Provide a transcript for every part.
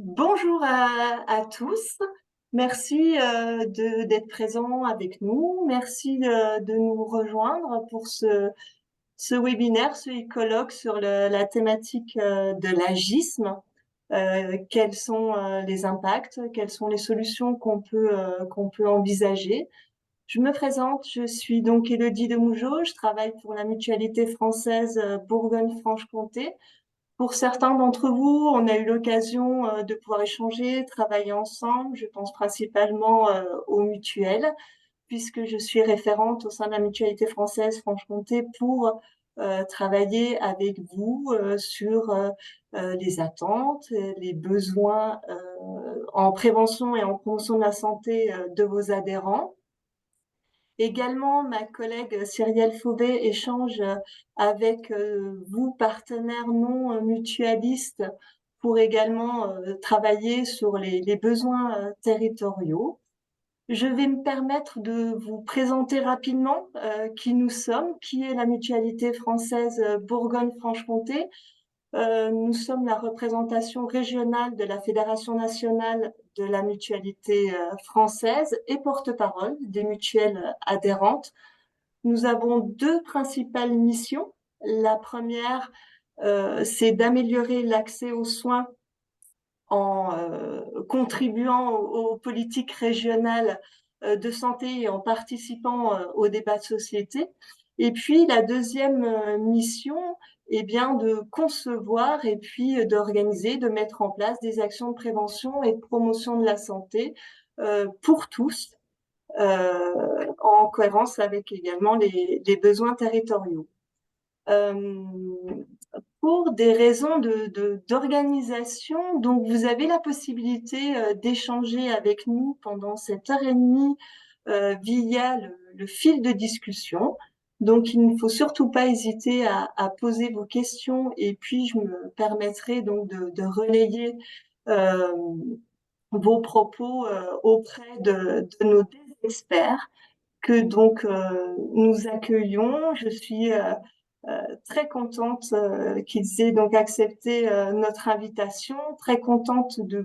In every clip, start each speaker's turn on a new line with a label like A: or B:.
A: Bonjour à tous. Merci d'être présents avec nous. Merci de nous rejoindre pour ce webinaire, ce colloque sur la thématique de l'agisme. Quels sont les impacts, quelles sont les solutions qu'on peut envisager. Je me présente, je suis donc Élodie Demougeot, je travaille pour la mutualité française Bourgogne-Franche-Comté. Pour certains d'entre vous, on a eu l'occasion de pouvoir échanger, travailler ensemble. Je pense principalement aux mutuelles, puisque je suis référente au sein de la mutualité française Franche-Comté pour travailler avec vous sur les attentes, les besoins en prévention et en promotion de la santé de vos adhérents. Également, ma collègue Cyrielle Fauvet échange avec vous, partenaires non mutualistes, pour également travailler sur les besoins territoriaux. Je vais me permettre de vous présenter rapidement qui nous sommes, qui est la mutualité française Bourgogne-Franche-Comté. Nous sommes la représentation régionale de la Fédération nationale de la mutualité française et porte-parole des mutuelles adhérentes. Nous avons deux principales missions. La première, c'est d'améliorer l'accès aux soins en contribuant aux politiques régionales de santé et en participant au débat de société. Et puis la deuxième mission est bien de concevoir et puis d'organiser, de mettre en place des actions de prévention et de promotion de la santé pour tous, en cohérence avec également les besoins territoriaux. Euh, pour des raisons d'organisation, donc vous avez la possibilité d'échanger avec nous pendant cette heure et demie via le fil de discussion. Donc il ne faut surtout pas hésiter à poser vos questions et puis je me permettrai donc de relayer euh, vos propos auprès de nos experts que donc nous accueillons. Je suis très contente qu'ils aient donc accepté notre invitation, très contente de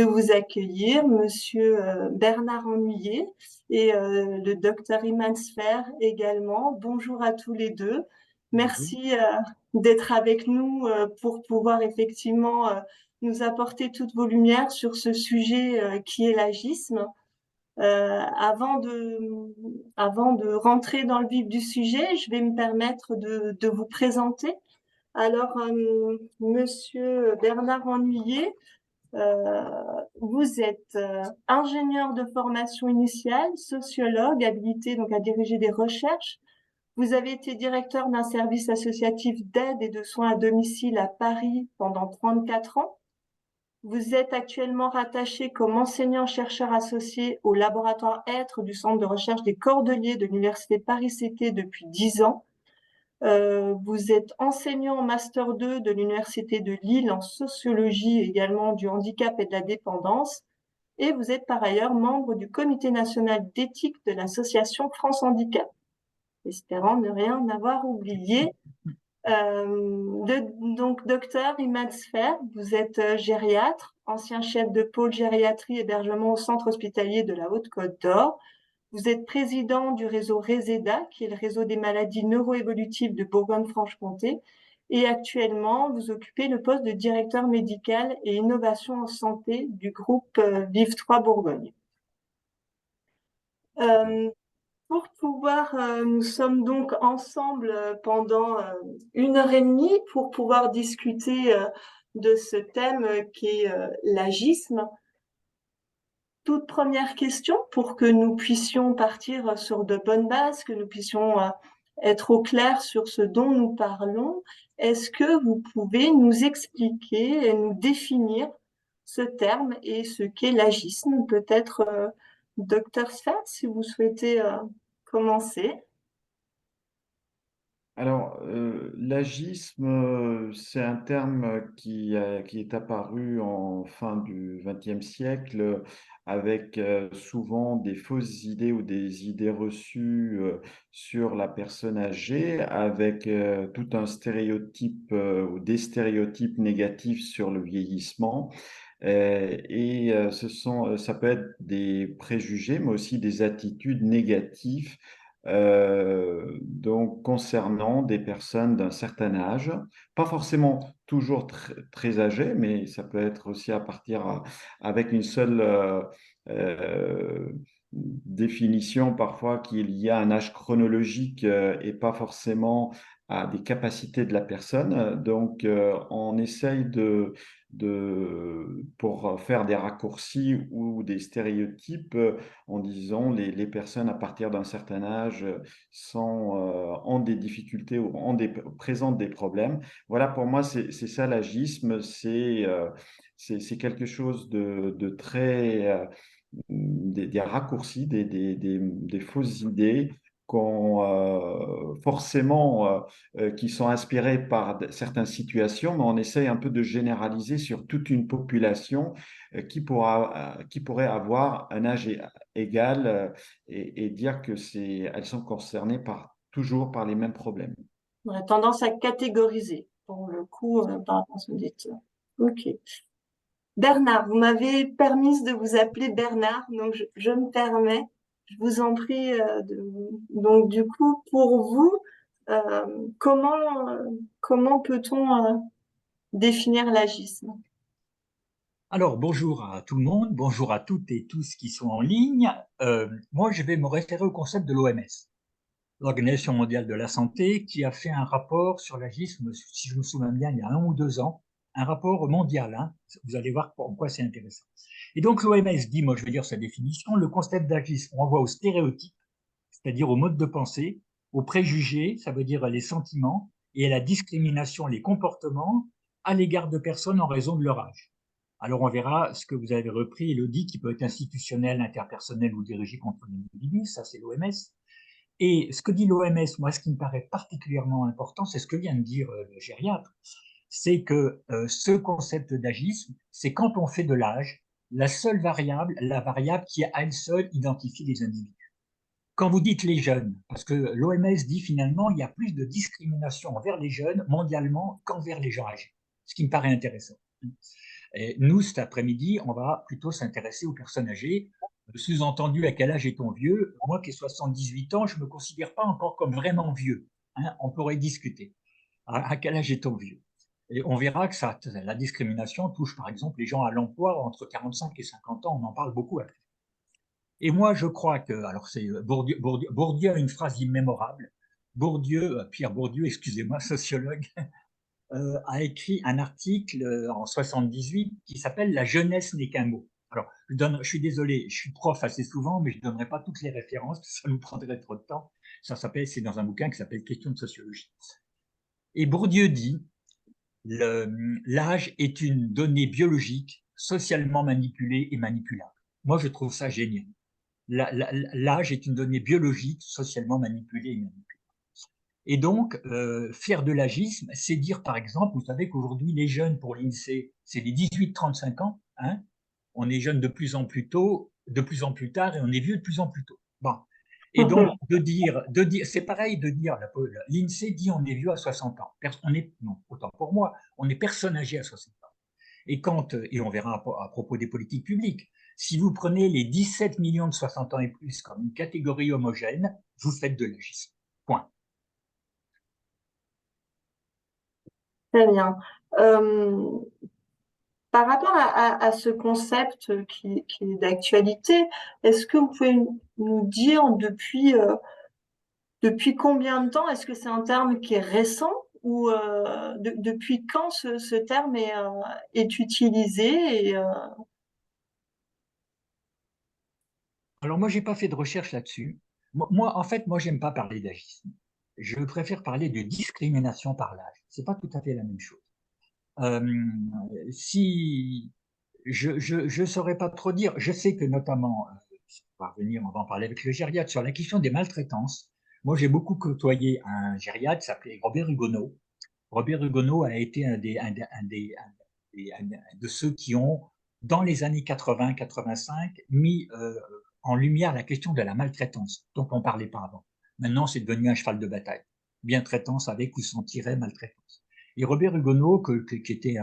A: vous accueillir, Monsieur Bernard Ennuyé et le docteur Iman Sfer également. Bonjour à tous les deux.
B: Bonjour.
A: Merci d'être avec nous pour pouvoir effectivement nous apporter toutes vos lumières sur ce sujet qui est l'agisme. Avant de rentrer dans le vif du sujet, je vais me permettre de vous présenter. Alors, Monsieur Bernard Ennuyé, euh, vous êtes ingénieur de formation initiale, sociologue, habilité donc à diriger des recherches. Vous avez été directeur d'un service associatif d'aide et de soins à domicile à Paris pendant 34 ans. Vous êtes actuellement rattaché comme enseignant-chercheur associé au laboratoire Être du Centre de recherche des Cordeliers de l'Université Paris-Cité depuis 10 ans. Vous êtes enseignant en Master 2 de l'Université de Lille en sociologie également du handicap et de la dépendance. Et vous êtes par ailleurs membre du Comité national d'éthique de l'association France Handicap. Espérant ne rien avoir oublié. Donc, docteur Imad Sfer, vous êtes gériatre, ancien chef de pôle gériatrie hébergement au centre hospitalier de la Haute-Côte d'Or. Vous êtes président du réseau RESEDA, qui est le réseau des maladies neuroévolutives de Bourgogne-Franche-Comté. Et actuellement, vous occupez le poste de directeur médical et innovation en santé du groupe Vive3 Bourgogne. Euh, Pour pouvoir, nous sommes donc ensemble pendant 1 heure et demie pour pouvoir discuter de ce thème qui est l'agisme. Toute première question pour que nous puissions partir sur de bonnes bases, que nous puissions être au clair sur ce dont nous parlons. Est-ce que vous pouvez nous expliquer et nous définir ce terme et ce qu'est l'agisme? Peut-être Docteur Sfer, si vous souhaitez commencer.
B: Alors, l'agisme, c'est un terme qui est apparu en fin du XXe siècle avec souvent des fausses idées ou des idées reçues sur la personne âgée, avec tout un stéréotype ou des stéréotypes négatifs sur le vieillissement. Ça peut être des préjugés, mais aussi des attitudes négatives donc concernant des personnes d'un certain âge, pas forcément toujours très âgées, mais ça peut être aussi avec une seule euh, définition parfois qu'il y a un âge chronologique et pas forcément à des capacités de la personne. Donc, on essaye pour faire des raccourcis ou des stéréotypes en disant les personnes à partir d'un certain âge ont des difficultés ou présentent des problèmes. Voilà, pour moi, c'est ça l'agisme, c'est quelque chose de très, des raccourcis, des fausses idées forcément qui sont inspirées par certaines situations, mais on essaye un peu de généraliser sur toute une population qui pourrait avoir un âge égal et dire que elles sont concernées toujours par les mêmes problèmes.
A: On a tendance à catégoriser, pour le coup, par rapport à ce que vous dites. Ok. Bernard, vous m'avez permise de vous appeler Bernard, donc je me permets, je vous en prie. Donc du coup, pour vous, comment peut-on définir l'agisme?
C: Alors, bonjour à tout le monde, bonjour à toutes et tous qui sont en ligne. Moi, je vais me référer au concept de l'OMS, l'Organisation mondiale de la santé, qui a fait un rapport sur l'agisme, si je me souviens bien, il y a 1 ou 2 ans, un rapport mondial. Hein. Vous allez voir pourquoi c'est intéressant. Et donc, l'OMS dit, moi je vais dire sa définition, le concept d'agisme renvoie aux stéréotypes, c'est-à-dire au mode de pensée, aux préjugés, ça veut dire les sentiments, et à la discrimination, les comportements à l'égard de personnes en raison de leur âge. Alors on verra ce que vous avez repris, Elodie, qui peut être institutionnel, interpersonnel ou dirigé contre l'individu, ça c'est l'OMS. Et ce que dit l'OMS, moi ce qui me paraît particulièrement important, c'est ce que vient de dire le gériatre, c'est que ce concept d'agisme, c'est quand on fait de l'âge la seule variable, la variable qui à elle seule identifie les individus. Quand vous dites les jeunes, parce que l'OMS dit finalement il y a plus de discrimination envers les jeunes mondialement qu'envers les gens âgés, ce qui me paraît intéressant. Et nous, cet après-midi, on va plutôt s'intéresser aux personnes âgées. Sous-entendu, à quel âge est-on vieux? Moi qui ai 78 ans, je ne me considère pas encore comme vraiment vieux. Hein, on pourrait discuter. À quel âge est-on vieux? Et on verra que la discrimination touche par exemple les gens à l'emploi entre 45 et 50 ans, on en parle beaucoup. Et moi, je crois que, alors c'est Bourdieu a une phrase immémorable. Pierre Bourdieu, excusez-moi, sociologue, a écrit un article en 78 qui s'appelle La jeunesse n'est qu'un mot. Alors, je suis désolé, je suis prof assez souvent, mais je ne donnerai pas toutes les références, ça nous prendrait trop de temps. C'est dans un bouquin qui s'appelle Questions de sociologie. Et Bourdieu dit, l'âge est une donnée biologique socialement manipulée et manipulable. Moi, je trouve ça génial. L'âge est une donnée biologique socialement manipulée et manipulable. Et donc, faire de l'agisme, c'est dire, par exemple, vous savez qu'aujourd'hui, les jeunes pour l'INSEE, c'est les 18-35 ans. Hein, on est jeune de plus en plus tôt, de plus en plus tard, et on est vieux de plus en plus tôt. Bon. Et donc, c'est pareil de dire, l'INSEE dit on est vieux à 60 ans. Non, autant pour moi, on est personne âgée à 60 ans. Et on verra à propos des politiques publiques, si vous prenez les 17 millions de 60 ans et plus comme une catégorie homogène, vous faites de l'agisme. Point.
A: Très bien. Euh, Par rapport à ce concept qui est d'actualité, est-ce que vous pouvez nous dire depuis combien de temps, est-ce que c'est un terme qui est récent ou depuis quand ce terme est utilisé
C: Alors moi, j'ai pas fait de recherche là-dessus. Moi, en fait, moi, j'aime pas parler d'agisme. Je préfère parler de discrimination par l'âge. C'est pas tout à fait la même chose. Euh, si je saurais pas trop dire, je sais que notamment, on va en parler avec le gériatre sur la question des maltraitances. Moi, j'ai beaucoup côtoyé un gériatre qui s'appelait Robert Hugonneau. Robert Hugonneau a été un de ceux qui ont, dans les années 80-85, mis en lumière la question de la maltraitance, dont on ne parlait pas avant. Maintenant, c'est devenu un cheval de bataille. Bientraitance avec ou sans tiret, maltraitance. Et Robert Hugonneau, qui était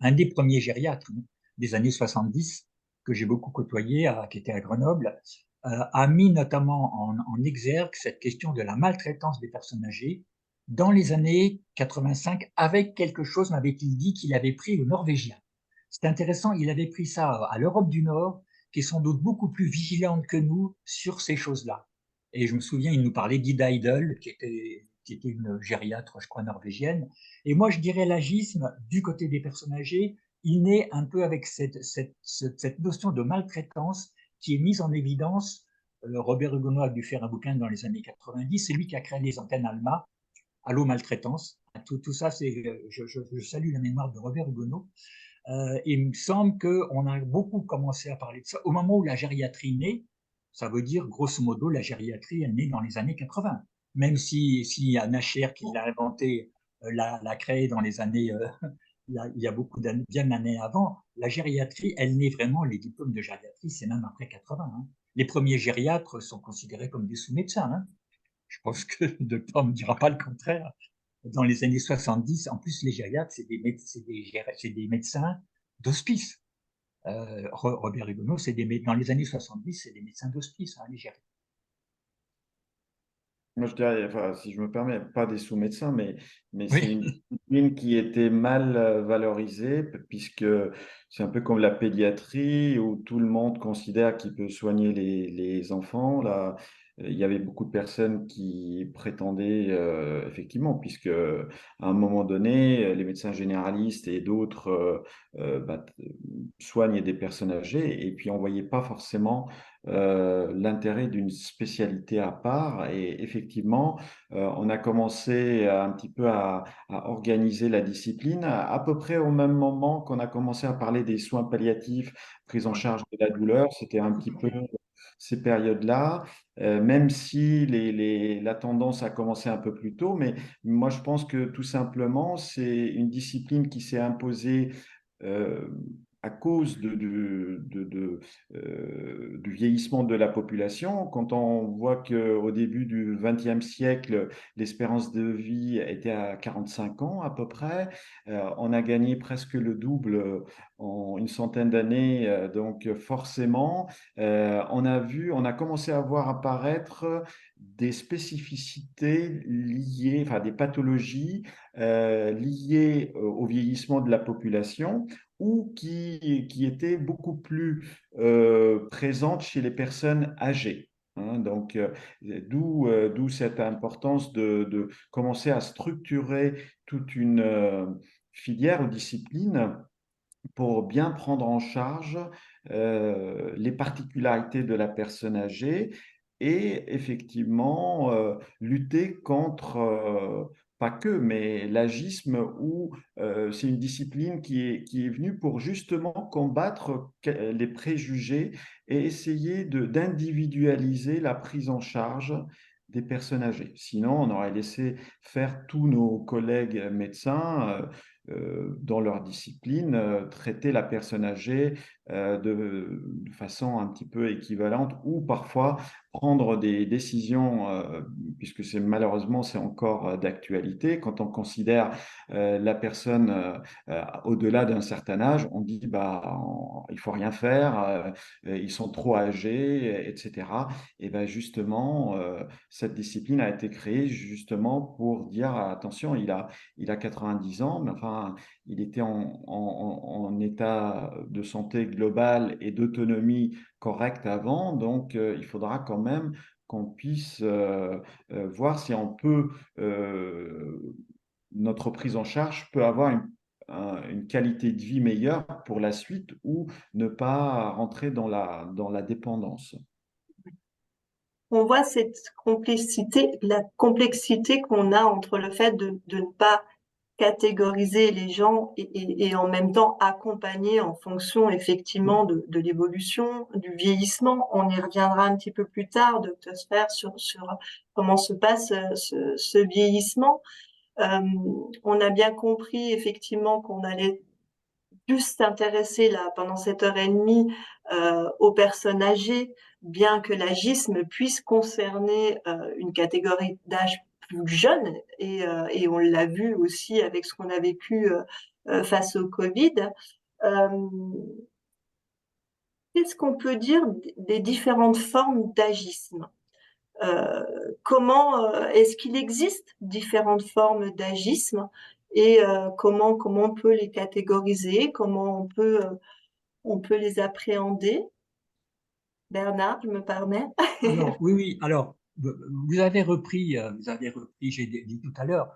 C: un des premiers gériatres des années 70, que j'ai beaucoup côtoyé, qui était à Grenoble, a mis notamment en exergue cette question de la maltraitance des personnes âgées dans les années 85, avec quelque chose, m'avait-il dit, qu'il avait pris aux Norvégiens. C'est intéressant, il avait pris ça à l'Europe du Nord, qui est sans doute beaucoup plus vigilante que nous sur ces choses-là. Et je me souviens, il nous parlait d'Ida Idol, qui était une gériatre, je crois, norvégienne. Et moi, je dirais l'agisme, du côté des personnes âgées, il naît un peu avec cette notion de maltraitance qui est mise en évidence. Robert Hugonneau a dû faire un bouquin dans les années 90, c'est lui qui a créé les antennes ALMA, Allo Maltraitance. Tout ça, je salue la mémoire de Robert Hugonneau. Il me semble qu'on a beaucoup commencé à parler de ça au moment où la gériatrie naît. Ça veut dire, grosso modo, la gériatrie, elle naît dans les années 80. Même si Nacher, qui l'a inventé, l'a créé dans les années, il y a beaucoup d'années, bien d'années avant, la gériatrie, elle naît vraiment, les diplômes de gériatrie, c'est même après 80. Hein. Les premiers gériatres sont considérés comme des sous-médecins. Hein. Je pense que Docteur ne dira pas le contraire. Dans les années 70, en plus, les gériatres, c'est des médecins d'hospice. Robert Hugonneau, dans les années 70, c'est des médecins d'hospice, hein, les gériatres.
B: Moi, je dirais, enfin, si je me permets, pas des sous-médecins, mais c'est
C: Oui,
B: une discipline qui était mal valorisée, puisque c'est un peu comme la pédiatrie, où tout le monde considère qu'il peut soigner les enfants. Là, il y avait beaucoup de personnes qui prétendaient, effectivement, puisque à un moment donné, les médecins généralistes et d'autres soignent des personnes âgées, et puis on ne voyait pas forcément l'intérêt d'une spécialité à part. Et effectivement, on a commencé un petit peu à organiser la discipline à peu près au même moment qu'on a commencé à parler des soins palliatifs, prise en charge de la douleur. C'était un petit peu ces périodes-là, même si la tendance a commencé un peu plus tôt. Mais moi, je pense que tout simplement, c'est une discipline qui s'est imposée euh, à cause du vieillissement de la population. Quand on voit qu'au début du XXe siècle, l'espérance de vie était à 45 ans à peu près, on a gagné presque le double en une centaine d'années. Donc forcément, on a commencé à voir apparaître des spécificités liées, enfin des pathologies liées au vieillissement de la population ou qui étaient beaucoup plus présentes chez les personnes âgées. Hein. Donc, d'où cette importance de commencer à structurer toute une filière ou discipline pour bien prendre en charge les particularités de la personne âgée et effectivement lutter contre, pas que, mais l'agisme où c'est une discipline qui est venue pour justement combattre les préjugés et essayer d'individualiser la prise en charge des personnes âgées. Sinon, on aurait laissé faire tous nos collègues médecins dans leur discipline, traiter la personne âgée de façon un petit peu équivalente ou parfois prendre des décisions, puisque malheureusement c'est encore d'actualité, quand on considère la personne au-delà d'un certain âge, on dit il faut rien faire, ils sont trop âgés, etc. Et ben justement, cette discipline a été créée justement pour dire attention, il a 90 ans, mais enfin, il était en état de santé globale et d'autonomie correcte avant, donc il faudra quand même qu'on puisse voir si on peut, notre prise en charge peut avoir une qualité de vie meilleure pour la suite ou ne pas rentrer dans la dépendance.
A: On voit cette complexité, la complexité qu'on a entre le fait de ne pas catégoriser les gens et en même temps accompagner en fonction effectivement de l'évolution, du vieillissement. On y reviendra un petit peu plus tard, docteur Sfer, sur comment se passe ce vieillissement. On a bien compris effectivement qu'on allait plus s'intéresser là pendant cette heure et demie aux personnes âgées, bien que l'agisme puisse concerner une catégorie d'âge plus jeune, et on l'a vu aussi avec ce qu'on a vécu face au Covid. Euh, Qu'est-ce qu'on peut dire des différentes formes d'agisme? Comment est-ce qu'il existe différentes formes d'agisme et comment on peut les catégoriser, comment on peut les appréhender? Bernard, je me permets.
C: Alors, oui, alors, vous avez repris, j'ai dit tout à l'heure,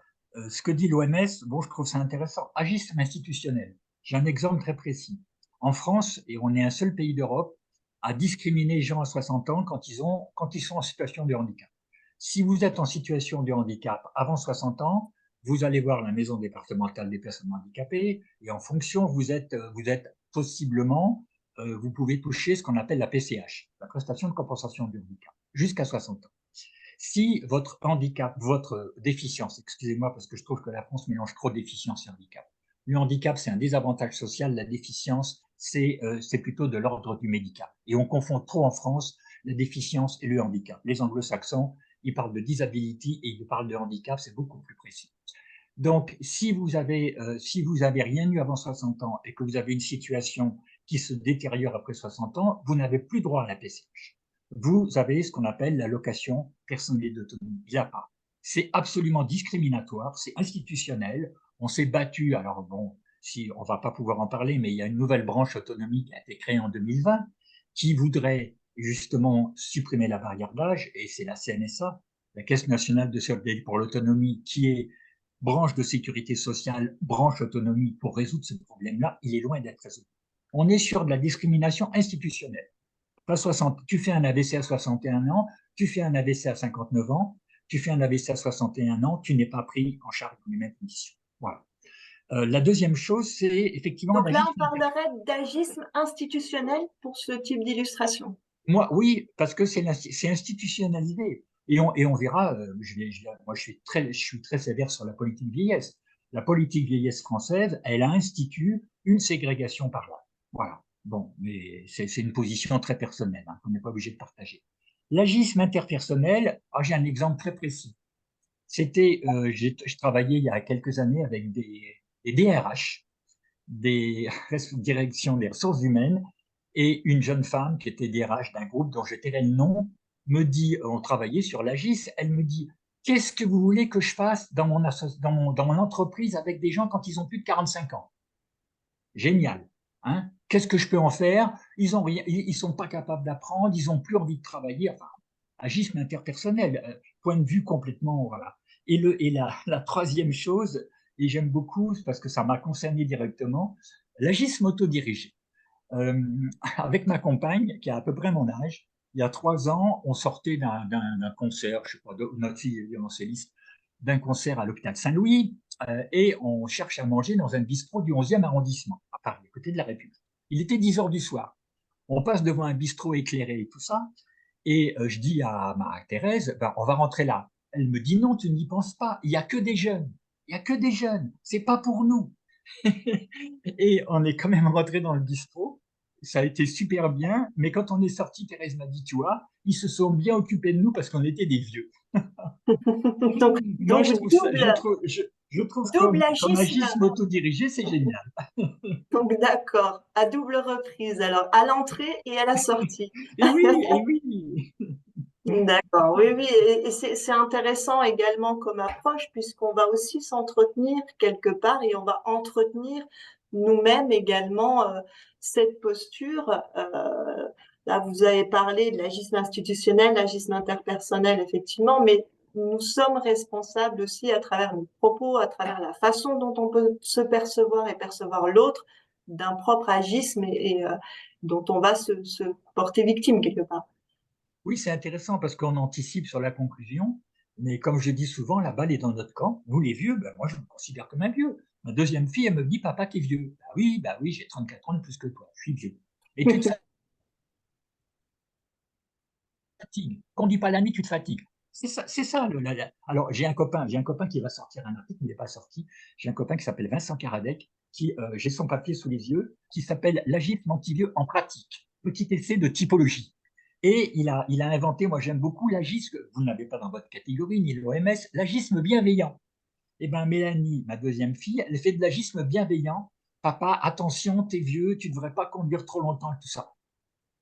C: ce que dit l'OMS. Bon, je trouve ça intéressant. Agisme institutionnel. J'ai un exemple très précis. En France, et on est un seul pays d'Europe à discriminer les gens à 60 ans quand ils sont en situation de handicap. Si vous êtes en situation de handicap avant 60 ans, vous allez voir la maison départementale des personnes handicapées et en fonction, vous êtes possiblement vous pouvez toucher ce qu'on appelle la PCH, la prestation de compensation du handicap, jusqu'à 60 ans. Si votre handicap, votre déficience, excusez-moi parce que je trouve que la France mélange trop déficience et handicap. Le handicap, c'est un désavantage social, la déficience, c'est plutôt de l'ordre du médical. Et on confond trop en France la déficience et le handicap. Les anglo-saxons, ils parlent de disability et ils parlent de handicap, c'est beaucoup plus précis. Donc, si vous avez rien eu avant 60 ans et que vous avez une situation qui se détériore après 60 ans, vous n'avez plus droit à la PCH. Vous avez ce qu'on appelle l'allocation personnelle d'autonomie. Il n'y a pas. C'est absolument discriminatoire, c'est institutionnel. On s'est battu, alors bon, si on va pas pouvoir en parler, mais il y a une nouvelle branche autonomie qui a été créée en 2020 qui voudrait justement supprimer la barrière d'âge, et c'est la CNSA, la Caisse nationale de solidarité pour l'autonomie, qui est branche de sécurité sociale, branche autonomie pour résoudre ce problème-là, il est loin d'être résolu. On est sur de la discrimination institutionnelle. Pas 60, tu fais un AVC à 61 ans, tu fais un AVC à 59 ans, tu fais un AVC à 61 ans, tu n'es pas pris en charge dans les mêmes conditions. Voilà. La deuxième chose, c'est effectivement
A: Donc là,
C: l'agisme.
A: on parlerait d'agisme institutionnel pour ce type d'illustration.
C: Moi, oui, parce que c'est institutionnalisé. Et on verra, moi je suis très sévère sur la politique vieillesse. La politique vieillesse française, elle institue une ségrégation par là. Voilà. Bon, mais c'est une position très personnelle, hein, qu'on n'est pas obligé de partager. L'agisme interpersonnel, j'ai un exemple très précis. Je travaillais il y a quelques années avec des DRH, des directions des ressources humaines, et une jeune femme qui était DRH d'un groupe dont je tairai le nom me dit, on travaillait sur l'AGIS, elle me dit, qu'est-ce que vous voulez que je fasse dans mon entreprise avec des gens quand ils ont plus de 45 ans? Génial. Hein? Qu'est-ce que je peux en faire? Ils ont rien, ils sont pas capables d'apprendre, ils ont plus envie de travailler. Enfin, agisme interpersonnel, point de vue complètement, voilà. La troisième chose, et j'aime beaucoup parce que ça m'a concerné directement, l'agisme autodirigé. Euh, avec ma compagne, qui a à peu près mon âge, il y a 3 ans, on sortait d'un concert, je sais pas, notre fille est violoncelliste, d'un concert à l'hôpital Saint-Louis, et on cherche à manger dans un bistrot du 11e arrondissement, à Paris, à côté de la République. Il était 10 heures du soir. On passe devant un bistrot éclairé et tout ça, et je dis à ma Thérèse, ben, on va rentrer là. Elle me dit non, tu n'y penses pas, il y a que des jeunes. Il y a que des jeunes, c'est pas pour nous. Et on est quand même rentré dans le bistrot. Ça a été super bien, mais quand on est sorti, Thérèse m'a dit, tu vois, ils se sont bien occupés de nous parce qu'on était des vieux.
A: donc,
C: Moi,
A: donc
C: je trouve ça, je trouve
A: double
C: comme
A: agisme.
C: agisme autodirigé, c'est génial.
A: Donc d'accord, à double reprise, alors à l'entrée et à la sortie.
C: Et oui.
A: D'accord, oui, oui, et c'est intéressant également comme approche puisqu'on va aussi s'entretenir quelque part et on va entretenir nous-mêmes également cette posture. Là, vous avez parlé de l'agisme institutionnel, l'agisme interpersonnel, effectivement, mais nous sommes responsables aussi à travers nos propos, à travers la façon dont on peut se percevoir et percevoir l'autre d'un propre agisme et dont on va se porter victime quelque part.
C: Oui, c'est intéressant parce qu'on anticipe sur la conclusion, mais comme je dis souvent, la balle est dans notre camp. Nous, les vieux, ben, moi, je me considère comme un vieux. Ma deuxième fille, elle me dit, papa, t'es vieux. Bah oui, j'ai 34 ans de plus que toi, je suis vieux. Et tu te fatigues. Conduis pas la nuit, tu te fatigues. C'est ça. Alors, j'ai un copain qui va sortir un article, il n'est pas sorti. J'ai un copain qui s'appelle Vincent Karadec, j'ai son papier sous les yeux, qui s'appelle L'agisme anti-vieux en pratique. Petit essai de typologie. Et il a inventé, moi j'aime beaucoup l'agisme, vous n'avez pas dans votre catégorie, ni l'OMS, l'agisme bienveillant. Eh bien, Mélanie, ma deuxième fille, elle fait de l'agisme bienveillant. Papa, attention, t'es vieux, tu ne devrais pas conduire trop longtemps et tout ça.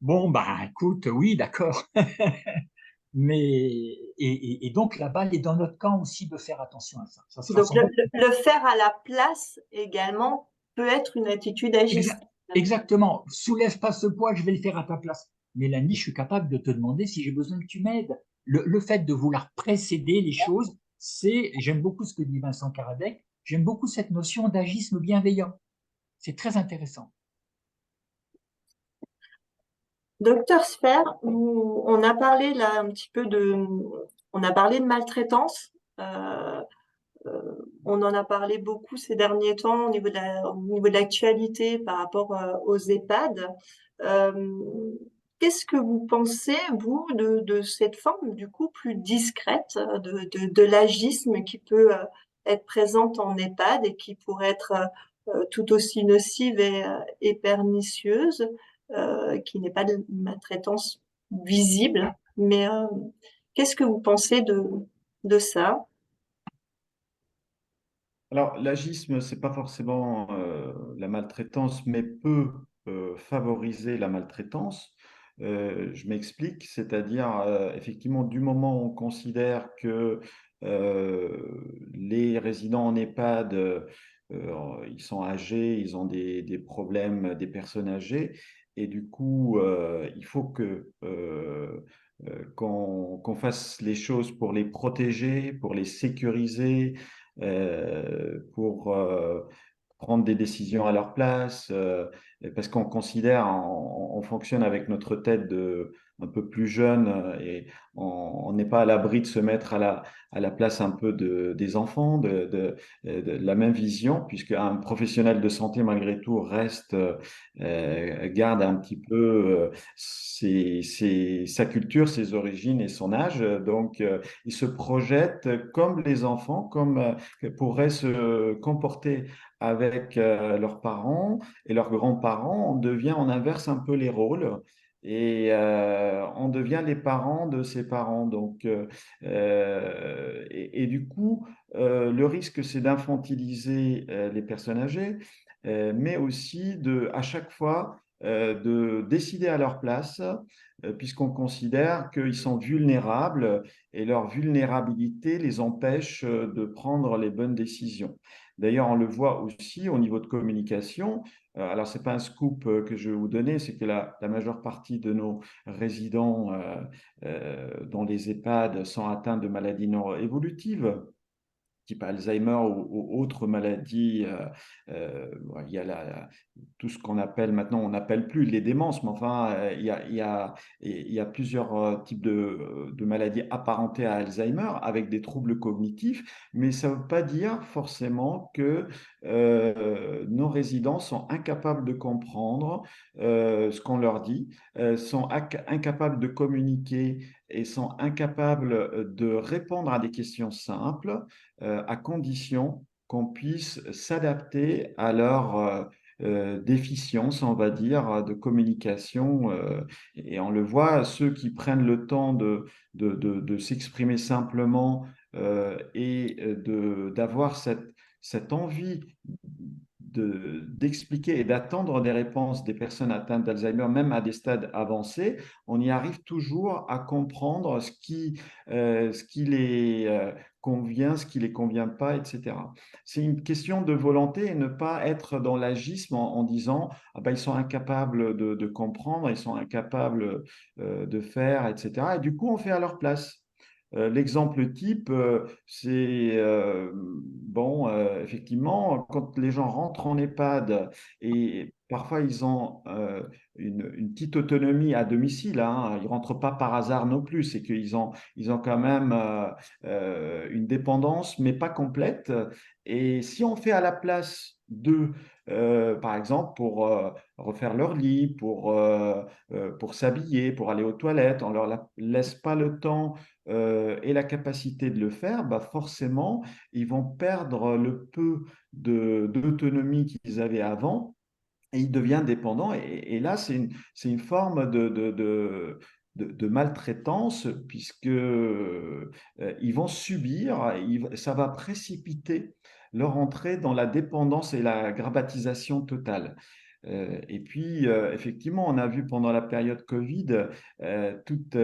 C: Bon, ben, écoute, oui, d'accord. Mais, et donc, la balle est dans notre camp aussi de faire attention à ça. Ça sera
A: Donc,
C: sans doute.
A: le faire à la place également peut être une attitude agiste.
C: Exactement. Soulève pas ce poids, je vais le faire à ta place. Mélanie, je suis capable de te demander si j'ai besoin que tu m'aides. Le fait de vouloir précéder les choses, j'aime beaucoup ce que dit Vincent Karadec, j'aime beaucoup cette notion d'agisme bienveillant. C'est très intéressant.
A: Docteur Sfer, on a parlé là un petit peu on a parlé de maltraitance. On en a parlé beaucoup ces derniers temps au niveau de l'actualité par rapport aux EHPAD. Euh, Qu'est-ce que vous pensez, vous, de cette forme, du coup, plus discrète de l'agisme qui peut être présente en EHPAD et qui pourrait être tout aussi nocive et pernicieuse, qui n'est pas de maltraitance visible, mais qu'est-ce que vous pensez de ça?
B: Alors, l'agisme, c'est pas forcément la maltraitance, mais peut favoriser la maltraitance. Je m'explique, c'est-à-dire, effectivement, du moment où on considère que les résidents en EHPAD, ils sont âgés, ils ont des problèmes, des personnes âgées, et du coup, il faut qu'on fasse les choses pour les protéger, pour les sécuriser, pour prendre des décisions à leur place, parce qu'on considère, on fonctionne avec notre tête de un peu plus jeune et on n'est pas à l'abri de se mettre à la place un peu des enfants, de la même vision, puisque un professionnel de santé, malgré tout, garde un petit peu sa culture, ses origines et son âge. Donc, il se projette comme les enfants, comme pourraient se comporter avec leurs parents et leurs grands-parents. On inverse un peu les rôles et on devient les parents de ses parents. Donc, et du coup, le risque, c'est d'infantiliser les personnes âgées, mais aussi à chaque fois de décider à leur place, puisqu'on considère qu'ils sont vulnérables et leur vulnérabilité les empêche de prendre les bonnes décisions. D'ailleurs, on le voit aussi au niveau de communication. Alors, ce n'est pas un scoop que je vais vous donner, c'est que la majeure partie de nos résidents dans les EHPAD sont atteints de maladies neuroévolutives type Alzheimer ou autres maladies. Il y a tout ce qu'on appelle maintenant, on n'appelle plus les démences, mais enfin, il y a plusieurs types de maladies apparentées à Alzheimer avec des troubles cognitifs, mais ça ne veut pas dire forcément que nos résidents sont incapables de comprendre ce qu'on leur dit, sont incapables de communiquer et sont incapables de répondre à des questions simples à condition qu'on puisse s'adapter à leur déficience, on va dire, de communication. Et on le voit, ceux qui prennent le temps de s'exprimer simplement et d'avoir cette envie d'expliquer et d'attendre des réponses des personnes atteintes d'Alzheimer, même à des stades avancés, on y arrive toujours à comprendre ce qui les convient, ce qui les convient pas, etc. C'est une question de volonté et ne pas être dans l'agisme en disant ah ben, ils sont incapables de comprendre, ils sont incapables de faire, etc. Et du coup, on fait à leur place. L'exemple type, c'est bon, effectivement, quand les gens rentrent en EHPAD et parfois ils ont une petite autonomie à domicile, hein. Ils ne rentrent pas par hasard non plus. C'est ils ont quand même une dépendance, mais pas complète. Et si on fait à la place d'eux, par exemple, pour refaire leur lit, pour s'habiller, pour aller aux toilettes, on ne laisse pas le temps et la capacité de le faire, bah forcément, ils vont perdre le peu d'autonomie qu'ils avaient avant et il devient dépendant. Et là, c'est une forme de maltraitance puisque ils vont subir, ça va précipiter leur entrée dans la dépendance et la grabbatisation totale. Et puis, effectivement, on a vu pendant la période Covid toutes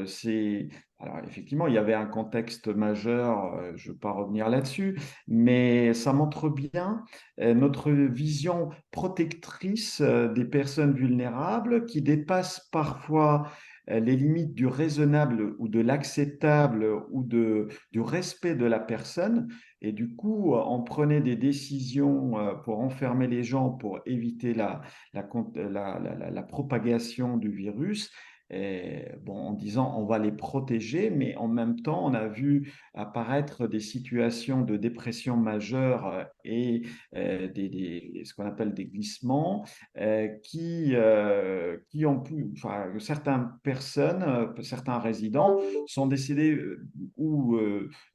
B: ces... Alors, effectivement, il y avait un contexte majeur, je ne veux pas revenir là-dessus, mais ça montre bien notre vision protectrice des personnes vulnérables qui dépasse parfois les limites du raisonnable ou de l'acceptable ou du respect de la personne. Et du coup, on prenait des décisions pour enfermer les gens, pour éviter la propagation du virus. Et, bon, en disant on va les protéger, mais en même temps, on a vu apparaître des situations de dépression majeure et ce qu'on appelle des glissements qui ont pu, enfin, certaines personnes, certains résidents sont décédés ou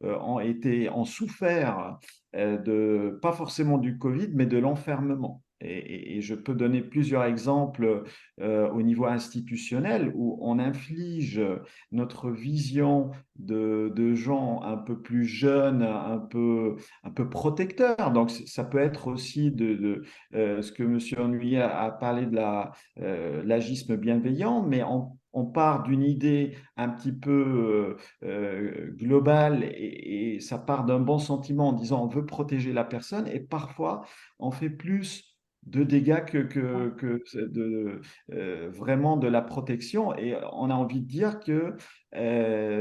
B: ont été, ont souffert pas forcément du Covid, mais de l'enfermement. Et je peux donner plusieurs exemples au niveau institutionnel où on inflige notre vision de gens un peu plus jeunes, un peu protecteurs. Donc, ça peut être aussi ce que M. Ennuyé a parlé de l'agisme bienveillant, mais on part d'une idée un petit peu globale et ça part d'un bon sentiment en disant on veut protéger la personne et parfois on fait plus de dégâts vraiment de la protection. Et on a envie de dire que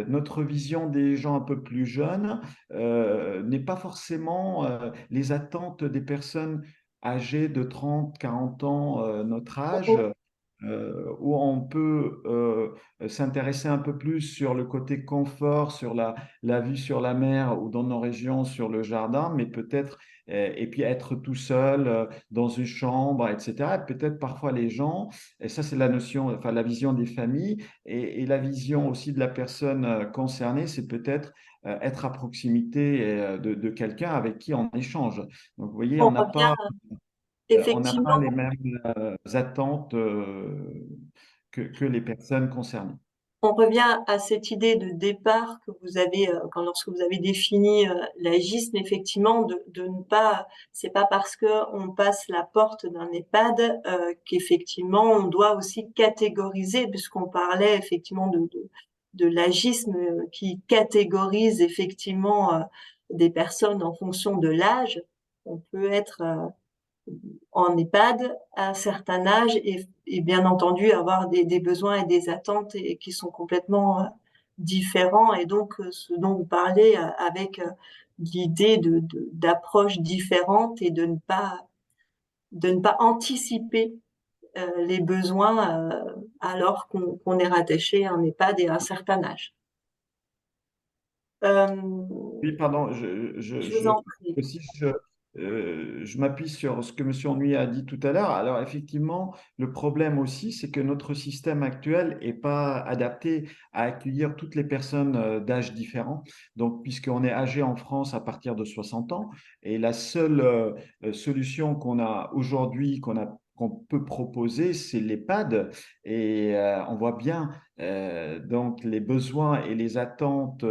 B: notre vision des gens un peu plus jeunes n'est pas forcément les attentes des personnes âgées de 30 40 ans, notre âge, où on peut s'intéresser un peu plus sur le côté confort, sur la vue sur la mer ou dans nos régions sur le jardin, mais peut-être, et puis être tout seul dans une chambre, etc. Et peut-être parfois les gens, et ça c'est la notion, enfin la vision des familles et la vision aussi de la personne concernée, c'est peut-être être à proximité de quelqu'un avec qui on échange. Donc vous voyez,
A: On revient
B: on n'a pas
A: effectivement.
B: les mêmes attentes que les personnes concernées.
A: On revient à cette idée de départ que vous avez, lorsque vous avez défini l'agisme, effectivement, de ne pas, c'est pas parce que on passe la porte d'un EHPAD qu'effectivement on doit aussi catégoriser, puisqu'on parlait effectivement de l'agisme qui catégorise effectivement des personnes en fonction de l'âge. On peut être en EHPAD à un certain âge et bien entendu avoir des besoins et des attentes qui sont complètement différents. Et donc, ce dont vous parlez avec l'idée d'approche différente et de ne pas anticiper les besoins alors qu'on est rattaché à un EHPAD et à un certain âge. Euh,
B: Oui, pardon,
A: je vous en prie.
B: aussi, je m'appuie sur ce que M. Ennui a dit tout à l'heure. Alors, effectivement, le problème aussi, c'est que notre système actuel n'est pas adapté à accueillir toutes les personnes d'âge différents. Donc, puisqu'on est âgé en France à partir de 60 ans, et la seule solution qu'on a aujourd'hui, qu'on peut proposer, c'est l'EHPAD. Et on voit bien donc les besoins et les attentes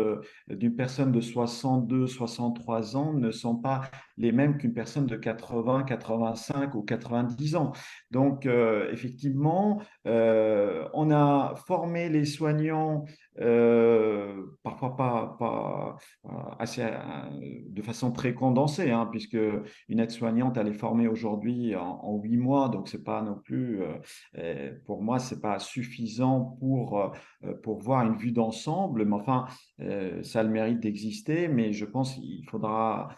B: d'une personne de 62, 63 ans ne sont pas les mêmes qu'une personne de 80, 85 ou 90 ans. Donc, effectivement, on a formé les soignants, parfois de façon très condensée, hein, puisque une aide-soignante, elle est formée aujourd'hui en 8 mois, donc c'est pas non plus, pour moi, c'est pas suffisant pour pour voir une vue d'ensemble. Mais enfin, ça a le mérite d'exister, mais je pense qu'il faudra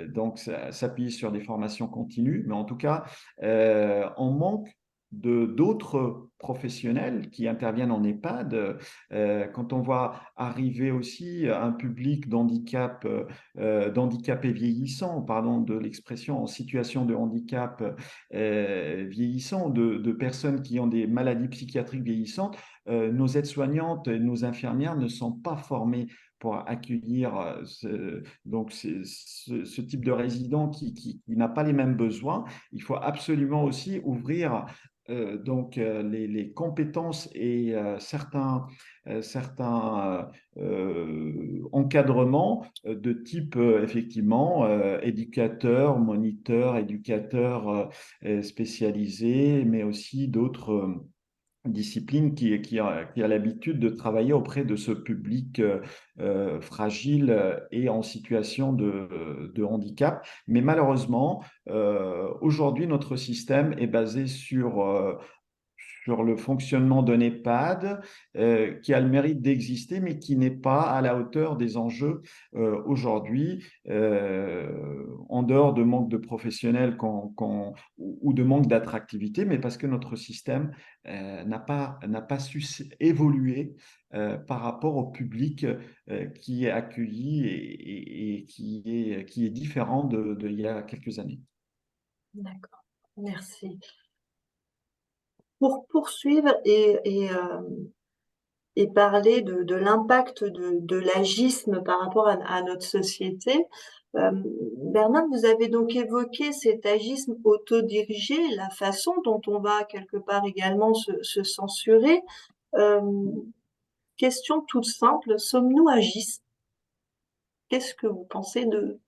B: donc s'appuyer sur des formations continues. Mais en tout cas, on manque d'autres professionnels qui interviennent en EHPAD. Quand on voit arriver aussi un public d'handicapés vieillissants, pardon de l'expression, en situation de handicap vieillissant, de personnes qui ont des maladies psychiatriques vieillissantes, nos aides-soignantes et nos infirmières ne sont pas formées pour accueillir ce type de résident qui n'a pas les mêmes besoins. Il faut absolument aussi ouvrir les compétences et certains encadrements de type effectivement éducateur, moniteur, éducateur spécialisé, mais aussi d'autres discipline qui a l'habitude de travailler auprès de ce public fragile et en situation de handicap. Mais malheureusement, aujourd'hui, notre système est basé sur le fonctionnement d'un EHPAD qui a le mérite d'exister, mais qui n'est pas à la hauteur des enjeux aujourd'hui, en dehors de manque de professionnels ou de manque d'attractivité, mais parce que notre système n'a pas su évoluer par rapport au public qui est accueilli et qui est différent d'il y a quelques années.
A: D'accord, merci. Pour poursuivre et parler de l'impact de l'agisme par rapport à notre société, Bernard, vous avez donc évoqué cet agisme autodirigé, la façon dont on va quelque part également se censurer. Question toute simple, sommes-nous agistes? Qu'est-ce que vous pensez de